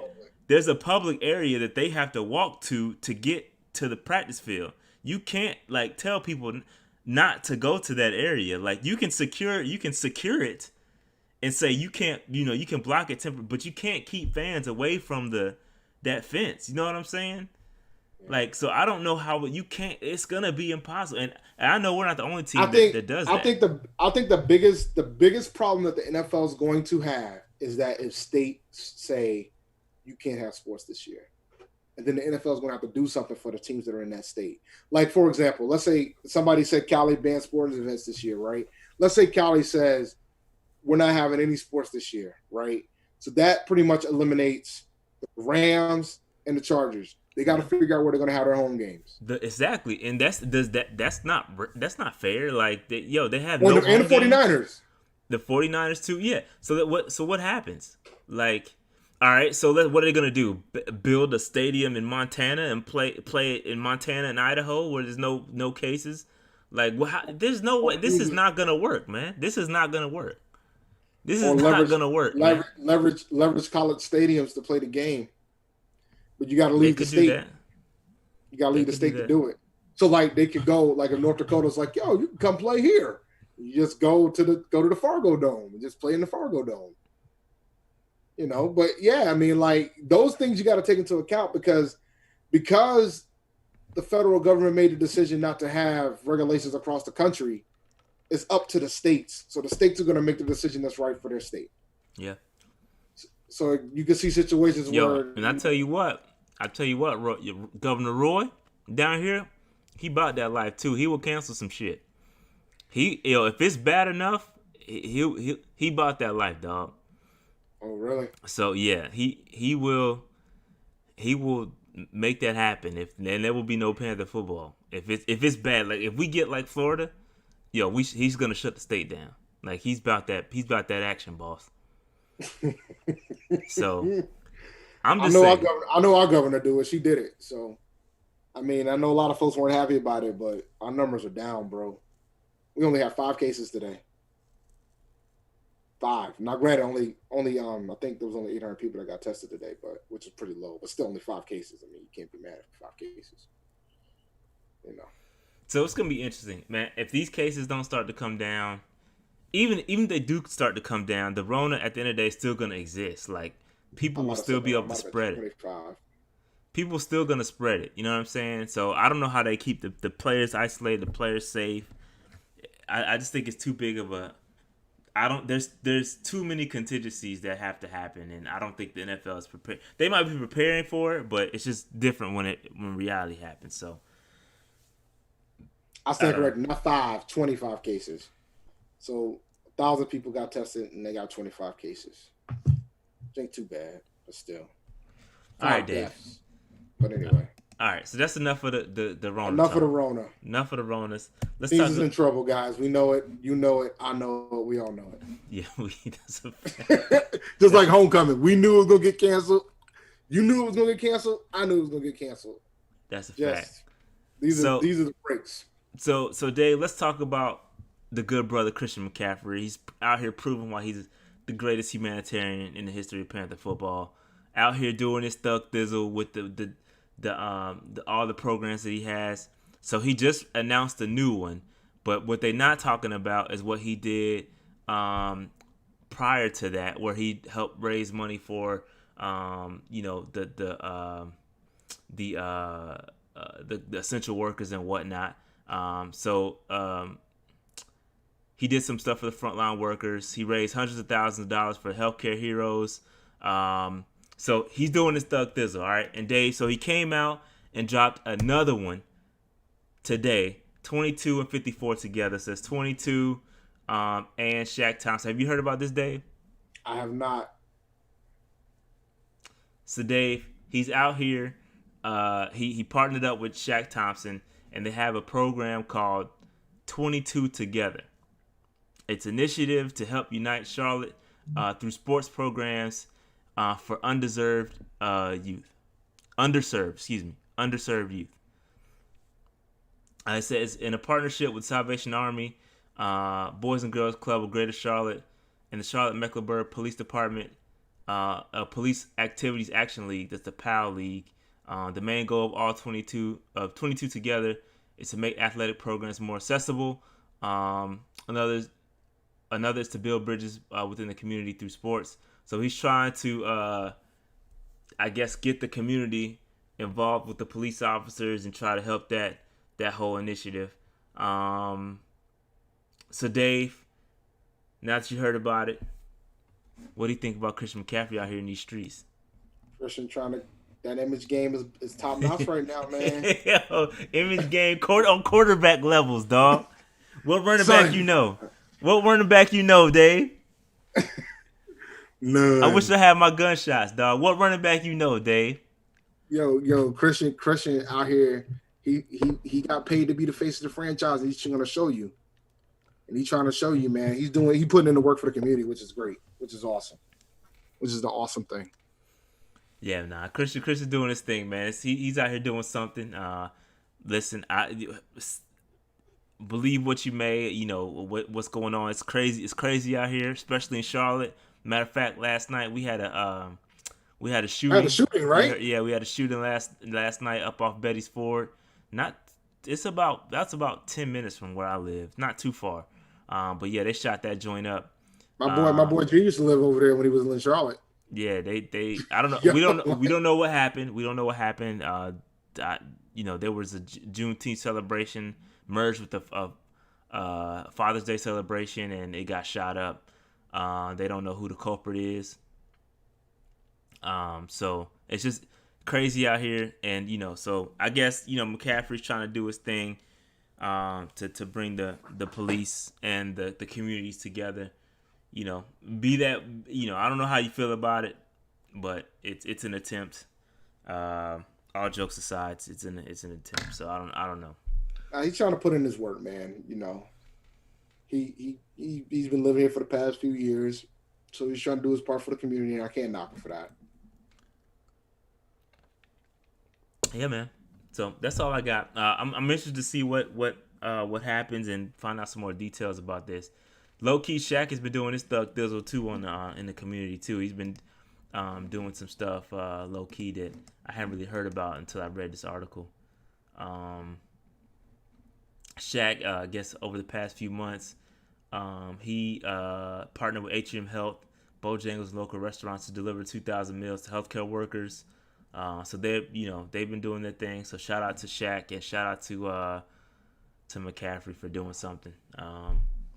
Speaker 7: There's a public area that they have to walk to get to the practice field. You can't like tell people not to go to that area. Like, you can secure it and say you can't, you can block it temporarily, but you can't keep fans away from that fence. You know what I'm saying? Yeah. Like, so I don't know how you can't. It's gonna be impossible. And I know we're not the only team that does that.
Speaker 6: I think the biggest problem that the NFL is going to have is that if states say you can't have sports this year, and then the NFL is going to have to do something for the teams that are in that state. Like, for example, let's say somebody said Cali banned sporting events this year, right? Let's say Cali says we're not having any sports this year, right? So that pretty much eliminates the Rams and the Chargers. They got to figure out where they're going to have their home games.
Speaker 7: Exactly, and that's not fair. Like, they have
Speaker 6: and the 49ers.
Speaker 7: Games. The 49ers too, yeah. So what happens? Like, all right, so what are they gonna do? Build a stadium in Montana and play it in Montana and Idaho where there's no cases? Like, there's no way. This is not gonna work, man. This is not gonna work. Not gonna work.
Speaker 6: Leverage college stadiums to play the game, but you got to leave the state. You got to leave the state to do it. So like, they could go like if North Dakota's like, yo, you can come play here. You just go to the Fargo Dome and just play in the Fargo Dome. But yeah, I mean, like, those things you got to take into account because the federal government made the decision not to have regulations across the country. It's up to the states. So the states are going to make the decision that's right for their state.
Speaker 7: Yeah.
Speaker 6: So you can see situations where.
Speaker 7: And I tell you what, Governor Roy down here, he bought that life too. He will cancel some shit. If it's bad enough, he bought that life, dog.
Speaker 6: Oh, really?
Speaker 7: So yeah, he will make that happen. Then there will be no Panther football. If it's bad, like if we get like Florida, he's gonna shut the state down. Like he's about that action, boss. So I'm just saying.
Speaker 6: I know our governor do it. She did it. So I mean, I know a lot of folks weren't happy about it, but our numbers are down, bro. We only have 5 cases today. 5. Now, granted, only I think there was only 800 people that got tested today, but which is pretty low. But still, only 5 cases. I mean, you can't be mad at 5 cases.
Speaker 7: So it's gonna be interesting, man. If these cases don't start to come down, even if they do start to come down, the Rona at the end of the day is still gonna exist. Like people will still be able to spread it. People still gonna spread it. You know what I'm saying? So I don't know how they keep the players isolated, the players safe. I just think it's too big of a. There's too many contingencies that have to happen, and I don't think the NFL is prepared. They might be preparing for it, but it's just different when reality happens. So
Speaker 6: I stand corrected, not 5, 25 cases. So 1,000 people got tested, and they got 25 cases. It ain't too bad, but still.
Speaker 7: All right, Dave.
Speaker 6: Deaths. But anyway.
Speaker 7: All right, so that's enough of the Rona.
Speaker 6: Enough of the Rona.
Speaker 7: Enough of the Ronas.
Speaker 6: Caesar's in trouble, guys. We know it. You know it. I know it. We all know it.
Speaker 7: Yeah, that's a fact.
Speaker 6: Just like Homecoming. We knew it was going to get canceled. You knew it was going to get canceled. I knew it was going to get canceled.
Speaker 7: That's a fact.
Speaker 6: These are the breaks.
Speaker 7: So Dave, let's talk about the good brother Christian McCaffrey. He's out here proving why he's the greatest humanitarian in the history of Panther football. Out here doing his thug thizzle with the all the programs that he has. So he just announced a new one, but what they're not talking about is what he did prior to that, where he helped raise money for the essential workers and whatnot. He did some stuff for the frontline workers. He raised hundreds of thousands of dollars for healthcare heroes. So he's doing his thug thizzle, all right? And Dave, so he came out and dropped another one today, 22 and 54 together. So it's 22 and Shaq Thompson. Have you heard about this, Dave?
Speaker 6: I have not.
Speaker 7: So Dave, he's out here. He partnered up with Shaq Thompson, and they have a program called 22 Together. It's an initiative to help unite Charlotte through sports programs for underserved youth. Underserved youth. It says in a partnership with Salvation Army, Boys and Girls Club of Greater Charlotte, and the Charlotte Mecklenburg Police Department, Police Activities Action League, that's the PAL League. The main goal of all 22 Together is to make athletic programs more accessible. Another is to build bridges within the community through sports. So he's trying to, get the community involved with the police officers and try to help that whole initiative. So Dave, now that you heard about it, what do you think about Christian McCaffrey out here in these streets?
Speaker 6: Christian that image game is top notch right now, man.
Speaker 7: Yo, image game on quarterback levels, dog. What running back you know? What running back you know, Dave?
Speaker 6: None.
Speaker 7: I wish I had my gunshots, dog. What running back you know, Dave?
Speaker 6: Yo, Christian out here, he got paid to be the face of the franchise. He's going to show you. And he's trying to show you, man. He putting in the work for the community, which is great, which is awesome. Which is the awesome thing.
Speaker 7: Yeah, nah. Christian's doing his thing, man. He's out here doing something. Listen, believe what you may, what's going on. It's crazy. It's crazy out here, especially in Charlotte. Matter of fact, last night we had a shooting.
Speaker 6: Had a shooting, right?
Speaker 7: We had a shooting last night up off Betty's Ford. That's about 10 minutes from where I live. Not too far. But yeah, they shot that joint up.
Speaker 6: My boy G used to live over there when he was in Charlotte.
Speaker 7: Yeah, they I don't know. We don't know what happened. We don't know what happened. There was a Juneteenth celebration merged with the Father's Day celebration, and it got shot up. They don't know who the culprit is. So it's just crazy out here, and so I guess McCaffrey's trying to do his thing, to bring the police and the communities together. Be that I don't know how you feel about it, but it's an attempt. all jokes aside, it's an attempt. So I don't know.
Speaker 6: He's trying to put in his work, man. You know, he's been living here for the past few years, so he's trying to do his part for the community, and I can't knock him for that.
Speaker 7: Yeah, man. So that's all I got. I'm interested to see what happens and find out some more details about this. Low key, Shaq has been doing his thug thizzle too in the community too. He's been doing some stuff low key that I hadn't really heard about until I read this article. Shaq, I guess over the past few months, he partnered with Atrium Health, Bojangles local restaurants to deliver 2,000 meals to healthcare workers. So they've been doing their thing. So shout out to Shaq and shout out to McCaffrey for doing something.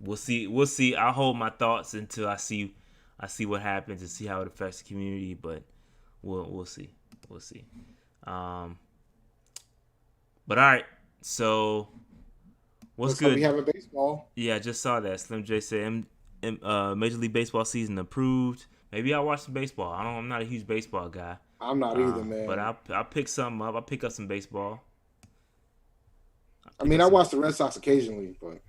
Speaker 7: We'll see. I'll hold my thoughts until I see what happens and see how it affects the community. But we'll see. But all right. So what's good?
Speaker 6: We have a baseball.
Speaker 7: Yeah, I just saw that. Slim J said Major League Baseball season approved. Maybe I'll watch some baseball. I'm not a huge baseball guy.
Speaker 6: I'm not either, man.
Speaker 7: But I'll pick something up. I'll pick up some baseball.
Speaker 6: I watch the Red Sox occasionally, but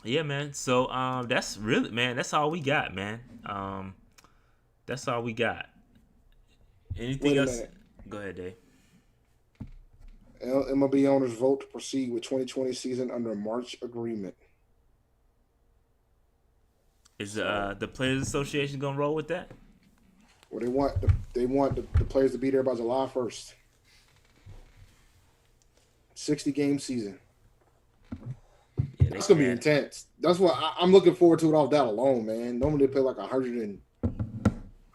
Speaker 7: yeah, man. So that's really, man. That's all we got, man. That's all we got. Anything else?
Speaker 6: Minute.
Speaker 7: Go ahead, Dave.
Speaker 6: MLB owners vote to proceed with 2020 season under March agreement.
Speaker 7: Is the Players Association gonna roll with that?
Speaker 6: Well, they want the players to be there by July 1st. 60-game season.
Speaker 7: Yeah,
Speaker 6: that's gonna be intense. That's what I'm looking forward to it off that alone, man. Normally they play like 100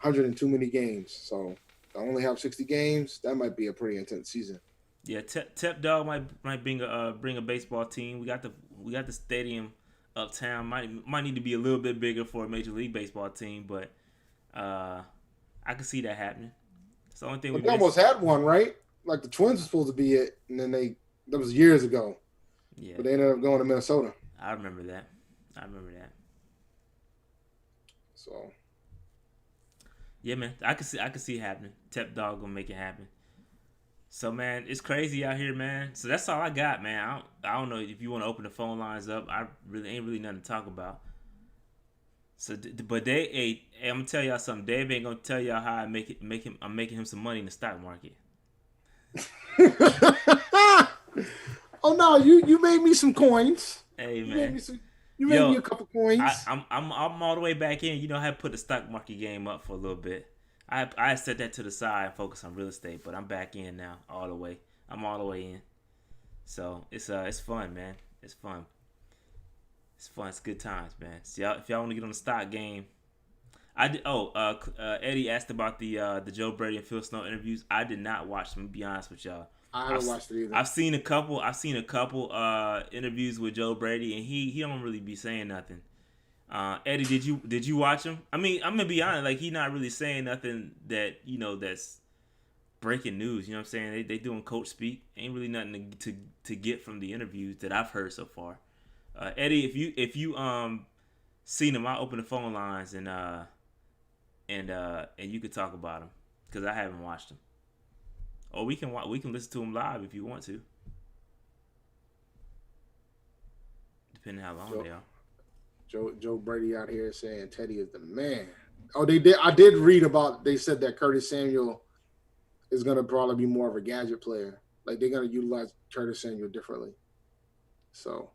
Speaker 6: and too many games, so I only have 60 games. That might be a pretty intense season.
Speaker 7: Yeah, Tep Dog might bring a baseball team. We got the stadium uptown. Might need to be a little bit bigger for a Major League Baseball team, but I can see that happening. It's the only thing.
Speaker 6: But they almost had one, right? Like the Twins were supposed to be it, and then that was years ago.
Speaker 7: Yeah.
Speaker 6: But they ended up going to Minnesota.
Speaker 7: I remember that.
Speaker 6: So.
Speaker 7: Yeah, man. I can see it happening. Tep Dog gonna make it happen. So, man, it's crazy out here, man. So that's all I got, man. I don't know if you want to open the phone lines up. I really ain't nothing to talk about. So, but I'm gonna tell y'all something. Dave ain't gonna tell y'all how I'm making him some money in the stock market.
Speaker 6: Oh no, you made me some coins.
Speaker 7: Hey, man.
Speaker 6: You made me a couple coins.
Speaker 7: I'm all the way back in. You know, I had put the stock market game up for a little bit. I set that to the side and focus on real estate, but I'm back in now all the way. I'm all the way in. So it's fun, man. It's fun. It's good times, man. So if y'all want to get on the stock game, Eddie asked about the Joe Brady and Phil Snow interviews. I did not watch them, to be honest with y'all.
Speaker 6: I haven't watched it either.
Speaker 7: I've seen a couple interviews with Joe Brady, and he don't really be saying nothing. Eddie, did you watch him? I mean, I'm gonna be honest, like, he not really saying nothing that, that's breaking news. You know what I'm saying? They doing coach speak. Ain't really nothing to get from the interviews that I've heard so far. Eddie, if you seen him, I'll open the phone lines and you could talk about him, because I haven't watched him. Or we can listen to him live if you want to, depending on how long they are.
Speaker 6: Joe Brady out here saying Teddy is the man. Oh, they did. I did read about. They said that Curtis Samuel is going to probably be more of a gadget player. Like, they're going to utilize Curtis Samuel differently. So,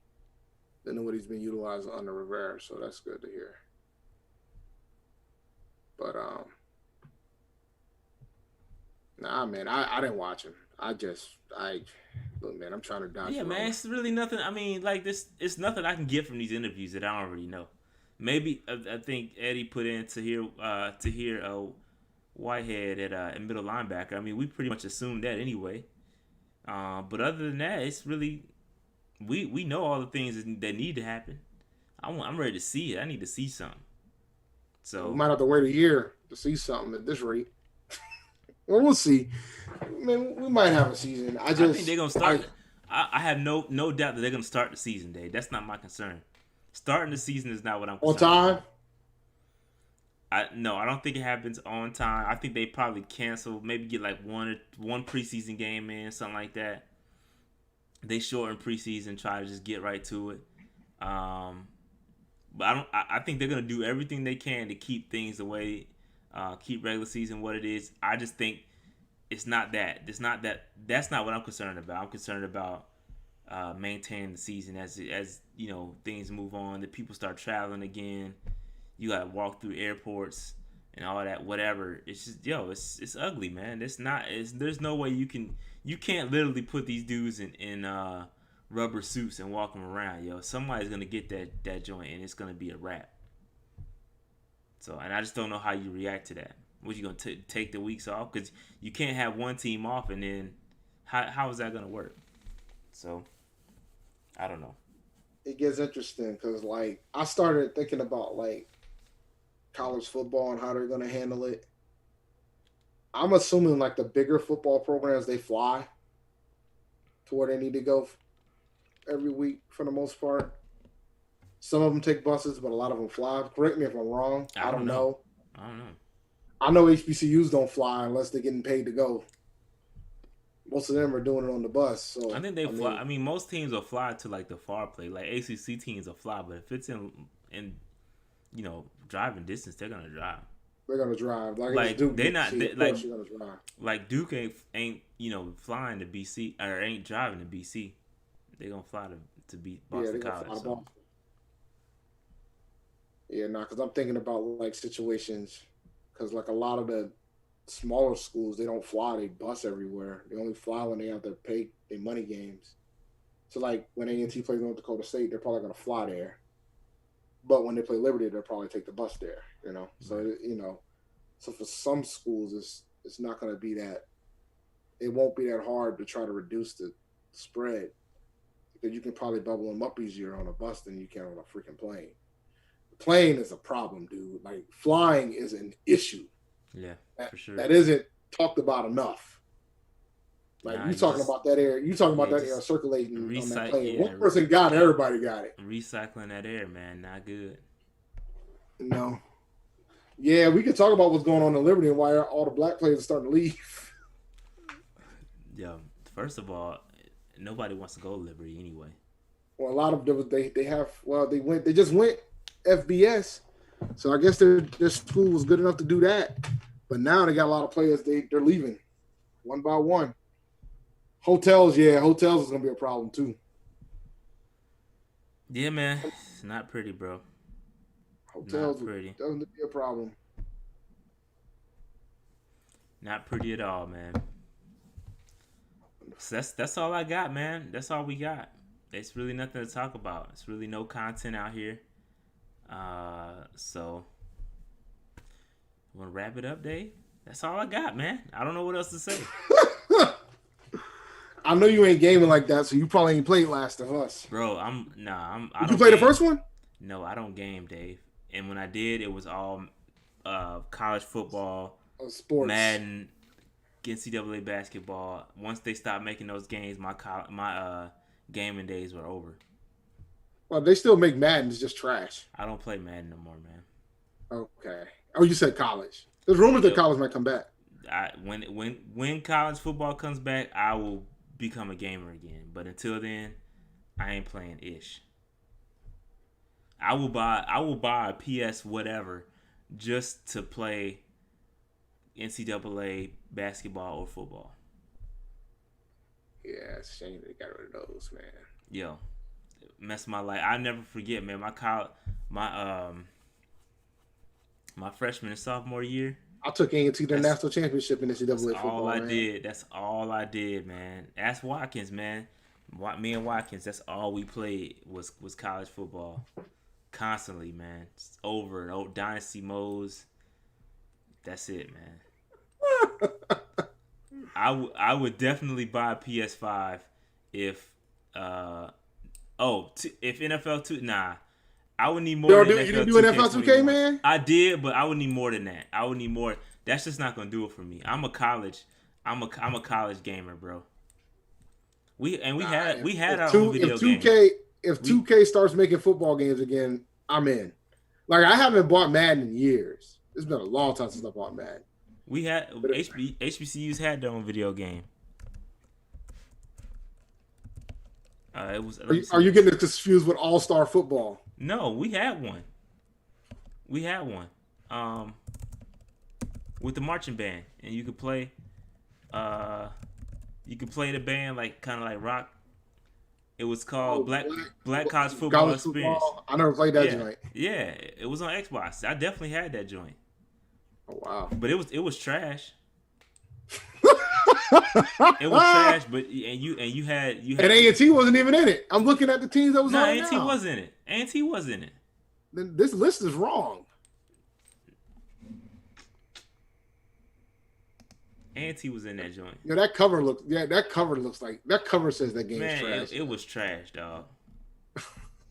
Speaker 6: than what he's been utilized under Rivera. So that's good to hear. But nah, man, I didn't watch him. Look, man, I'm trying to dodge.
Speaker 7: Yeah, man, it's really nothing. I mean, like, this, it's nothing I can get from these interviews that I don't already know. Maybe I think Eddie put in to hear Whitehead at middle linebacker. I mean, we pretty much assumed that anyway. But other than that, it's really we know all the things that need to happen. I'm ready to see it. I need to see something. So
Speaker 6: we might have to wait a year to see something at this rate. Well, we'll see. Man, we might have a season. I think
Speaker 7: they're gonna start. I have no doubt that they're gonna start the season, Dave. That's not my concern. Starting the season is not what I'm concerned
Speaker 6: on time.
Speaker 7: about. No, I don't think it happens on time. I think they probably cancel, maybe get like one preseason game in, something like that. They shorten preseason, try to just get right to it. But I think they're gonna do everything they can to keep things away, keep regular season what it is. I just think it's not that. That's not what I'm concerned about. I'm concerned about maintaining the season as you know, things move on. That people start traveling again. You gotta walk through airports and all that. Whatever. It's just it's ugly, man. There's no way you can't literally put these dudes in rubber suits and walk them around. Somebody's gonna get that joint and it's gonna be a wrap. So, and I just don't know how you react to that. What, you gonna take the weeks off? Because you can't have one team off and then how is that gonna work? So, I don't know.
Speaker 6: It gets interesting because, like, I started thinking about, like, college football and how they're going to handle it. I'm assuming, like, the bigger football programs, they fly to where they need to go every week for the most part. Some of them take buses, but a lot of them fly. Correct me if I'm wrong. I don't know. I know HBCUs don't fly unless they're getting paid to go. Most of them are doing it on the bus. So
Speaker 7: I think they fly. I mean, most teams will fly to like the far place. Like ACC teams will fly, but if it's in you know, driving distance, they're gonna drive.
Speaker 6: They're gonna drive. Like Duke,
Speaker 7: they're not
Speaker 6: you're gonna drive.
Speaker 7: Like Duke ain't you know, flying to BC or ain't driving to BC. They're gonna fly to Boston College. So.
Speaker 6: Yeah, because I'm thinking about like situations because like a lot of the smaller schools, they don't fly, they bus everywhere. They only fly when they have to pay their money games. So like when A&T plays North Dakota State, they're probably going to fly there. But when they play Liberty, they'll probably take the bus there, you know? So, you know, so for some schools, it's not going to be that, it won't be that hard to try to reduce the spread because you can probably bubble them up easier on a bus than you can on a freaking plane. The plane is a problem, dude. Like flying is an issue.
Speaker 7: Yeah, for sure.
Speaker 6: That isn't talked about enough. Like you talking about that air, that air circulating on that plane. One person got it, everybody got it.
Speaker 7: Recycling that air, man, not good.
Speaker 6: No. Yeah, we could talk about what's going on in Liberty and why all the black players are starting to leave.
Speaker 7: Yo, first of all, nobody wants to go to Liberty anyway.
Speaker 6: Well, a lot of them they just went FBS. So I guess their school was good enough to do that. But now they got a lot of players, they're leaving one by one. Hotels is going to be a problem too.
Speaker 7: Yeah, man. It's not pretty, bro.
Speaker 6: Hotels
Speaker 7: not pretty.
Speaker 6: Doesn't be a problem.
Speaker 7: Not pretty at all, man. So that's all I got, man. That's all we got. It's really nothing to talk about. It's really no content out here. So want to wrap it up, Dave? That's all I got, man. I don't know what else to say.
Speaker 6: I know you ain't gaming like that, so you probably ain't played Last of Us.
Speaker 7: Bro,
Speaker 6: Did you play the first one?
Speaker 7: No, I don't game, Dave. And when I did, it was all college football,
Speaker 6: sports,
Speaker 7: Madden, NCAA basketball. Once they stopped making those games, my gaming days were over.
Speaker 6: Well, they still make Madden. It's just trash.
Speaker 7: I don't play Madden no more, man.
Speaker 6: Okay. Oh, you said college. There's rumors that college might come back.
Speaker 7: When college football comes back, I will become a gamer again. But until then, I ain't playing ish. I will buy a PS whatever just to play NCAA basketball or football.
Speaker 6: Yeah, it's a shame they got rid of those, man.
Speaker 7: Yo, messed my life. I never forget, man. My freshman and sophomore year,
Speaker 6: I took A&T to the national championship in NCAA football.
Speaker 7: That's all I did. That's all I did, man. Ask Watkins, man. Me and Watkins, that's all we played was college football. Constantly, man. It's over and over. Dynasty modes. That's it, man. I would definitely buy a PS5 if if NFL 2. Nah, I would need more.
Speaker 6: You didn't do NFL 2K, man?
Speaker 7: I did, but I would need more than that. I would need more. That's just not gonna do it for me. I'm a college gamer, bro. We had our own video game.
Speaker 6: If 2K starts making football games again, I'm in. Like I haven't bought Madden in years. It's been a long time since I bought Madden.
Speaker 7: We had HBCUs had their own video game. It was.
Speaker 6: Are you getting it confused with All Star Football?
Speaker 7: No, we had one. With the marching band, and you could play. You could play the band like kind of like rock. It was called Black College Football Experience.
Speaker 6: I never played that joint.
Speaker 7: Yeah, it was on Xbox. I definitely had that joint.
Speaker 6: Oh wow!
Speaker 7: But it was trash. It was trash, but you had
Speaker 6: and A&T wasn't even in it. I'm looking at the teams that was on it.
Speaker 7: A&T was in it. A&T was in it.
Speaker 6: Then this list is wrong.
Speaker 7: A&T was in that joint.
Speaker 6: Yeah, that cover looks like that cover says that game is trash.
Speaker 7: It was trash, dog.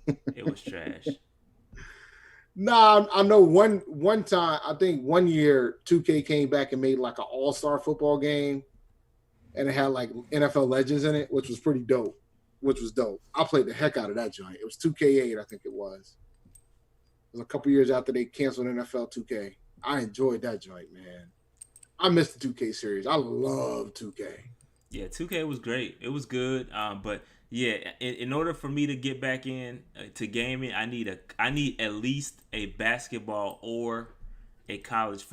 Speaker 7: It was trash.
Speaker 6: Nah, I know one time, I think one year 2K came back and made like an all-star football game, and it had like NFL legends in it, which was pretty dope. I played the heck out of that joint. It was 2K8, I think it was. It was a couple years after they canceled NFL 2K. I enjoyed that joint, man. I missed the 2K series. I love 2K.
Speaker 7: Yeah, 2K was great. It was good. But yeah, in order for me to get back in to gaming, I need at least a basketball or a college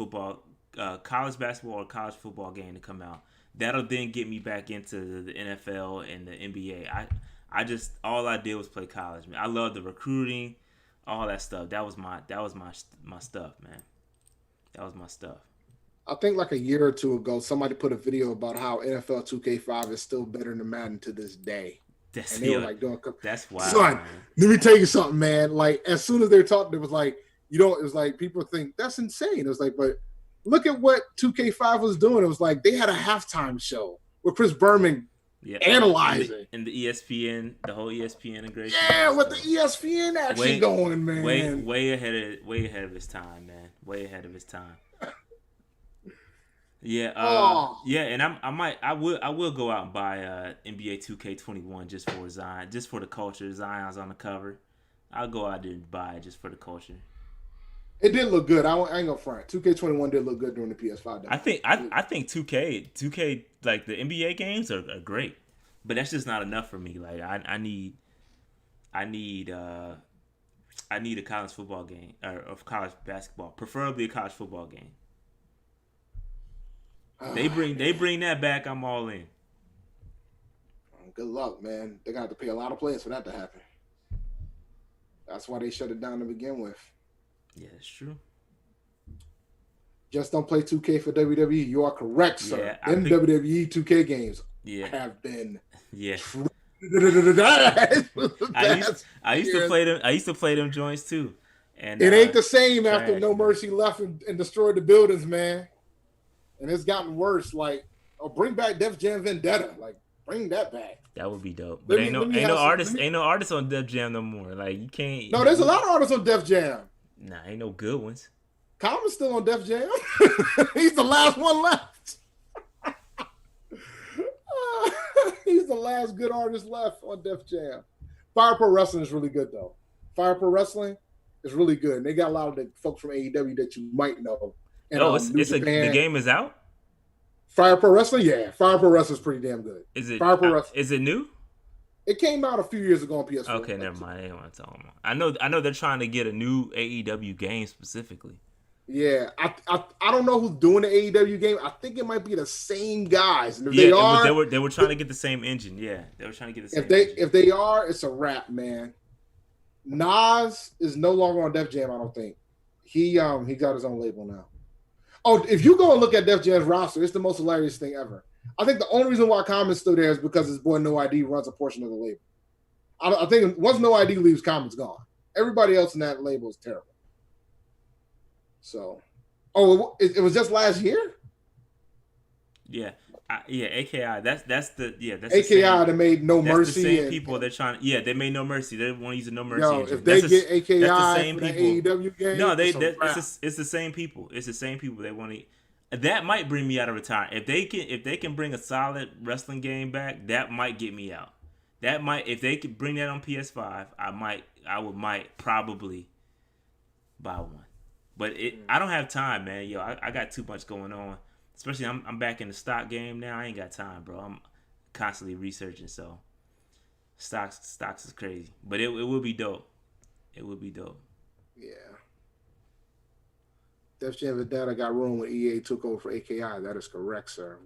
Speaker 7: basketball or college football game to come out. That'll then get me back into the NFL and the NBA. I just all I did was play college, man. I love the recruiting, all that stuff. That was my stuff, man. That was my stuff.
Speaker 6: I think like a year or two ago, somebody put a video about how NFL 2K5 is still better than Madden to this day.
Speaker 7: That's wild.
Speaker 6: Son,
Speaker 7: man.
Speaker 6: Let me tell you something, man. Like as soon as they were talking, it was like, it was like people think that's insane. It was like, but look at what 2K5 was doing. It was like they had a halftime show with Chris Berman analyzing.
Speaker 7: And the ESPN, the whole ESPN integration.
Speaker 6: Yeah, with the ESPN action going, man.
Speaker 7: Way ahead of his time, man. Way ahead of his time. Yeah, yeah, and I will go out and buy NBA 2K21 just for Zion, just for the culture. Zion's on the cover. I'll go out there and buy it just for the culture.
Speaker 6: It did look good. I ain't gonna front. 2K21 did look good during the PS5.
Speaker 7: I think 2K like the NBA games are great, but that's just not enough for me. Like I need a college football game or college basketball, preferably a college football game. They bring that back. I'm all in.
Speaker 6: Good luck, man. They're gonna have to pay a lot of players for that to happen. That's why they shut it down to begin with.
Speaker 7: Yeah, that's true.
Speaker 6: Just don't play 2K for WWE. You are correct, sir.
Speaker 7: Yeah,
Speaker 6: WWE 2K games have been.
Speaker 7: Yeah.
Speaker 6: I
Speaker 7: used to play them. I used to play them joints too. And
Speaker 6: it ain't the same after No Mercy left and destroyed the buildings, man. And it's gotten worse. Like, bring back Def Jam Vendetta. Like, bring that back.
Speaker 7: That would be dope. But ain't no artists on Def Jam no more. Like you can't.
Speaker 6: No, there's a lot of artists on Def Jam.
Speaker 7: Nah, ain't no good ones.
Speaker 6: Common's still on Def Jam. He's the last one left. He's the last good artist left on Def Jam. Fire Pro Wrestling is really good though. Fire Pro Wrestling is really good. And they got a lot of the folks from AEW that you might know. And,
Speaker 7: the game is out?
Speaker 6: Fire Pro Wrestling? Yeah. Fire Pro Wrestling is pretty damn good.
Speaker 7: Is it
Speaker 6: Fire Pro Wrestling.
Speaker 7: Is it new?
Speaker 6: It came out a few years ago on PS4.
Speaker 7: Okay, never mind. I didn't want to tell them. I know they're trying to get a new AEW game specifically.
Speaker 6: Yeah. I don't know who's doing the AEW game. I think it might be the same guys. And if
Speaker 7: they were trying to get the same engine. Yeah. They were trying to get the same
Speaker 6: engine. If they are, it's a wrap, man. Nas is no longer on Def Jam, I don't think. He got his own label now. Oh, if you go and look at Def Jam's roster, it's the most hilarious thing ever. I think the only reason why Common's still there is because his boy No ID runs a portion of the label. I think once No ID leaves, Common's gone. Everybody else in that label is terrible. So, it was just last year?
Speaker 7: Yeah. AKI. That's
Speaker 6: AKI that made No Mercy.
Speaker 7: The same people they're trying. Yeah, they made No Mercy. They want to use a No Mercy.
Speaker 6: If they get AKI
Speaker 7: that's the same
Speaker 6: for the
Speaker 7: people.
Speaker 6: AEW game,
Speaker 7: no, it's the same people. It's the same people. They want to. That might bring me out of retirement. If they can bring a solid wrestling game back, that might get me out. That might, if they could bring that on PS5, I might probably buy one. But I don't have time, man. Yo, I got too much going on. Especially I'm back in the stock game now. I ain't got time, bro. I'm constantly researching, so stocks is crazy. But it will be dope. It will be dope.
Speaker 6: Yeah. Def Jam Vendetta got ruined when EA took over for AKI. That is correct, sir.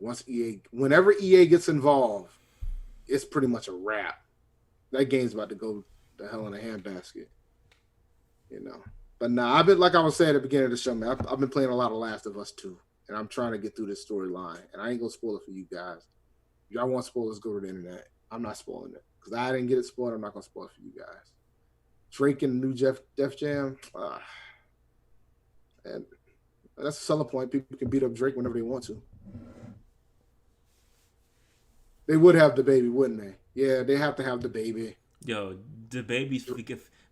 Speaker 6: Whenever EA gets involved, it's pretty much a wrap. That game's about to go the hell in a handbasket. You know. But nah, I've been, like I was saying at the beginning of the show, man, I've been playing a lot of Last of Us 2. And I'm trying to get through this storyline. And I ain't going to spoil it for you guys. If y'all want spoilers, go to the internet. I'm not spoiling it. Because I didn't get it spoiled. I'm not going to spoil it for you guys. Drake and the new Def Jam. And that's a selling point. People can beat up Drake whenever they want to. They would have the baby, wouldn't they? Yeah, they have to have the baby.
Speaker 7: Yo, the baby's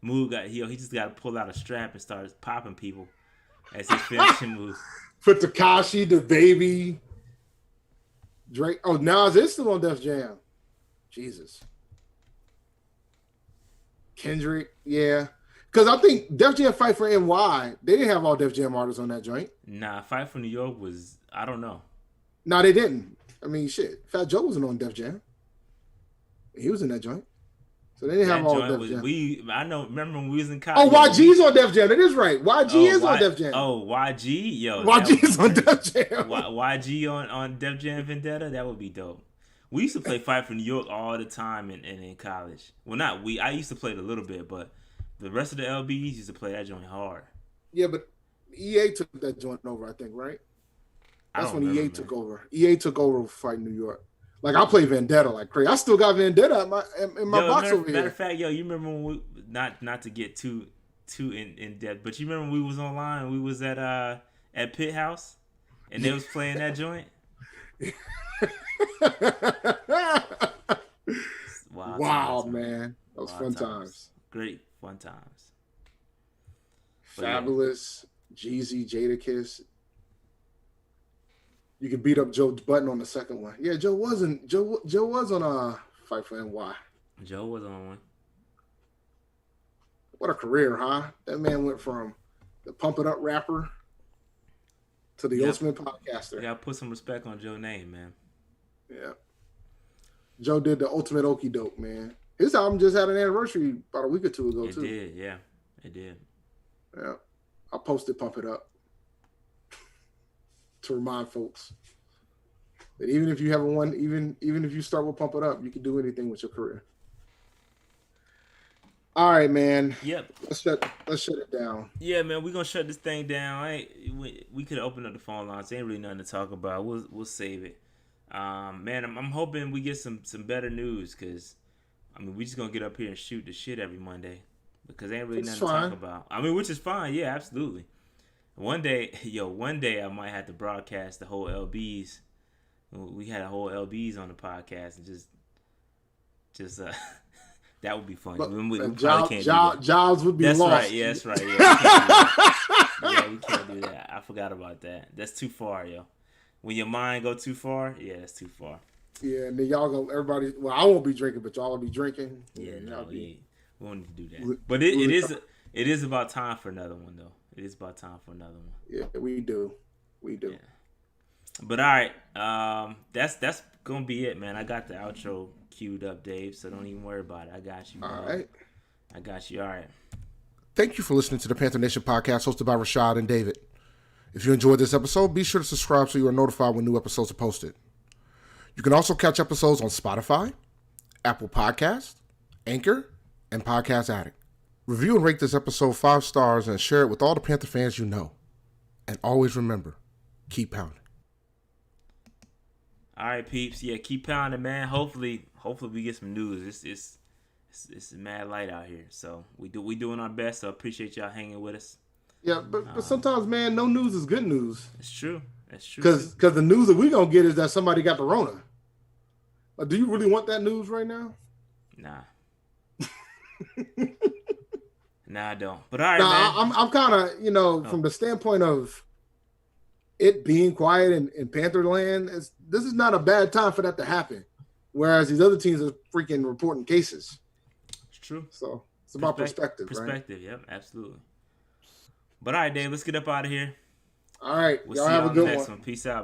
Speaker 7: move he just got to pull out a strap and start popping people as his finishing move.
Speaker 6: For Tekashi, the baby, Drake. Oh, Nas is still on Def Jam. Jesus. Kendrick, yeah. Because I think Def Jam Fight for NY, they didn't have all Def Jam artists on that joint.
Speaker 7: Nah, Fight for New York was, I don't know.
Speaker 6: No, they didn't. I mean, shit. Fat Joe wasn't on Def Jam. He was in that joint. So they didn't have all Def Jam.
Speaker 7: Remember when we was in college.
Speaker 6: Oh, YG's on Def Jam. That is right. YG is on Def Jam.
Speaker 7: Oh, YG? Yo.
Speaker 6: YG is on Def Jam.
Speaker 7: YG on Def Jam Vendetta? That would be dope. We used to play Fight for New York all the time in college. Well, not we. I used to play it a little bit, but the rest of the LBs used to play that joint hard.
Speaker 6: Yeah, but EA took that joint over, I think, right? That's when EA took over. EA took over Fight New York. Like, I play Vendetta like crazy. I still got Vendetta in my box over here.
Speaker 7: Matter of fact, yo, you remember when we, not to get too in depth, but you remember when we was online and we was at Pit House and they was playing that joint?
Speaker 6: Wow, man. That was fun times.
Speaker 7: Great fun times.
Speaker 6: Fabulous, Jeezy, Jadakiss. You could beat up Joe Button on the second one. Yeah, Joe was on Fight for NY.
Speaker 7: Joe was on one.
Speaker 6: What a career, huh? That man went from the Pump It Up rapper to the ultimate podcaster.
Speaker 7: You gotta put some respect on Joe's name, man.
Speaker 6: Yeah. Joe did the ultimate okie doke, man. His album just had an anniversary about a week or two ago, too.
Speaker 7: It did, yeah. It did.
Speaker 6: Yeah. I posted Pump It Up to remind folks that even if you haven't won, even if you start with Pump It Up, you can do anything with your career. All right, man.
Speaker 7: Yep.
Speaker 6: Let's shut it down.
Speaker 7: Yeah, man, we're gonna shut this thing down. We could open up the phone lines. Ain't really nothing to talk about. We'll save it. Man, I'm hoping we get some better news, because I mean, we just gonna get up here and shoot the shit every Monday, because ain't really nothing to talk about. I mean, which is fine. Yeah, absolutely. One day I might have to broadcast the whole LBs. We had a whole LBs on the podcast, and just that would be funny. We probably can't do that.
Speaker 6: Jobs would be
Speaker 7: that's
Speaker 6: lost.
Speaker 7: Right. Yeah, that's right. Yeah, we can't do that. I forgot about that. That's too far, yo. When your mind go too far, yeah, it's too far.
Speaker 6: Yeah, and then y'all go. Everybody. Well, I won't be drinking, but y'all will be drinking.
Speaker 7: Yeah, no, we won't need to do that. But it is about time for another one, though. It is about time for another one.
Speaker 6: Yeah, we do. Yeah.
Speaker 7: But all right, that's gonna be it, man. I got the outro queued up, Dave. So don't even worry about it. I got you.
Speaker 6: All right.
Speaker 7: I got you. All right.
Speaker 6: Thank you for listening to the Panther Nation podcast, hosted by Rashad and David. If you enjoyed this episode, be sure to subscribe so you are notified when new episodes are posted. You can also catch episodes on Spotify, Apple Podcasts, Anchor, and Podcast Addict. Review and rate this episode 5 stars and share it with all the Panther fans you know. And always remember, keep pounding.
Speaker 7: All right, peeps. Yeah, keep pounding, man. Hopefully we get some news. It's mad light out here, so we doing our best. So appreciate y'all hanging with us.
Speaker 6: Yeah, but sometimes, man, no news is good news.
Speaker 7: It's true. That's true.
Speaker 6: Because the news that we gonna get is that somebody got the Rona. Do you really want that news right now?
Speaker 7: Nah. Nah, I don't. But all right, man.
Speaker 6: I'm kind of, from the standpoint of it being quiet in Pantherland, this is not a bad time for that to happen. Whereas these other teams are freaking reporting cases.
Speaker 7: It's true.
Speaker 6: So it's about perspective, right?
Speaker 7: Perspective, yep, absolutely. But all right, Dave, let's get up out of here.
Speaker 6: All right,
Speaker 7: We'll
Speaker 6: y'all
Speaker 7: see
Speaker 6: have
Speaker 7: y'all
Speaker 6: a
Speaker 7: in the
Speaker 6: good
Speaker 7: next
Speaker 6: one.
Speaker 7: one. Peace out.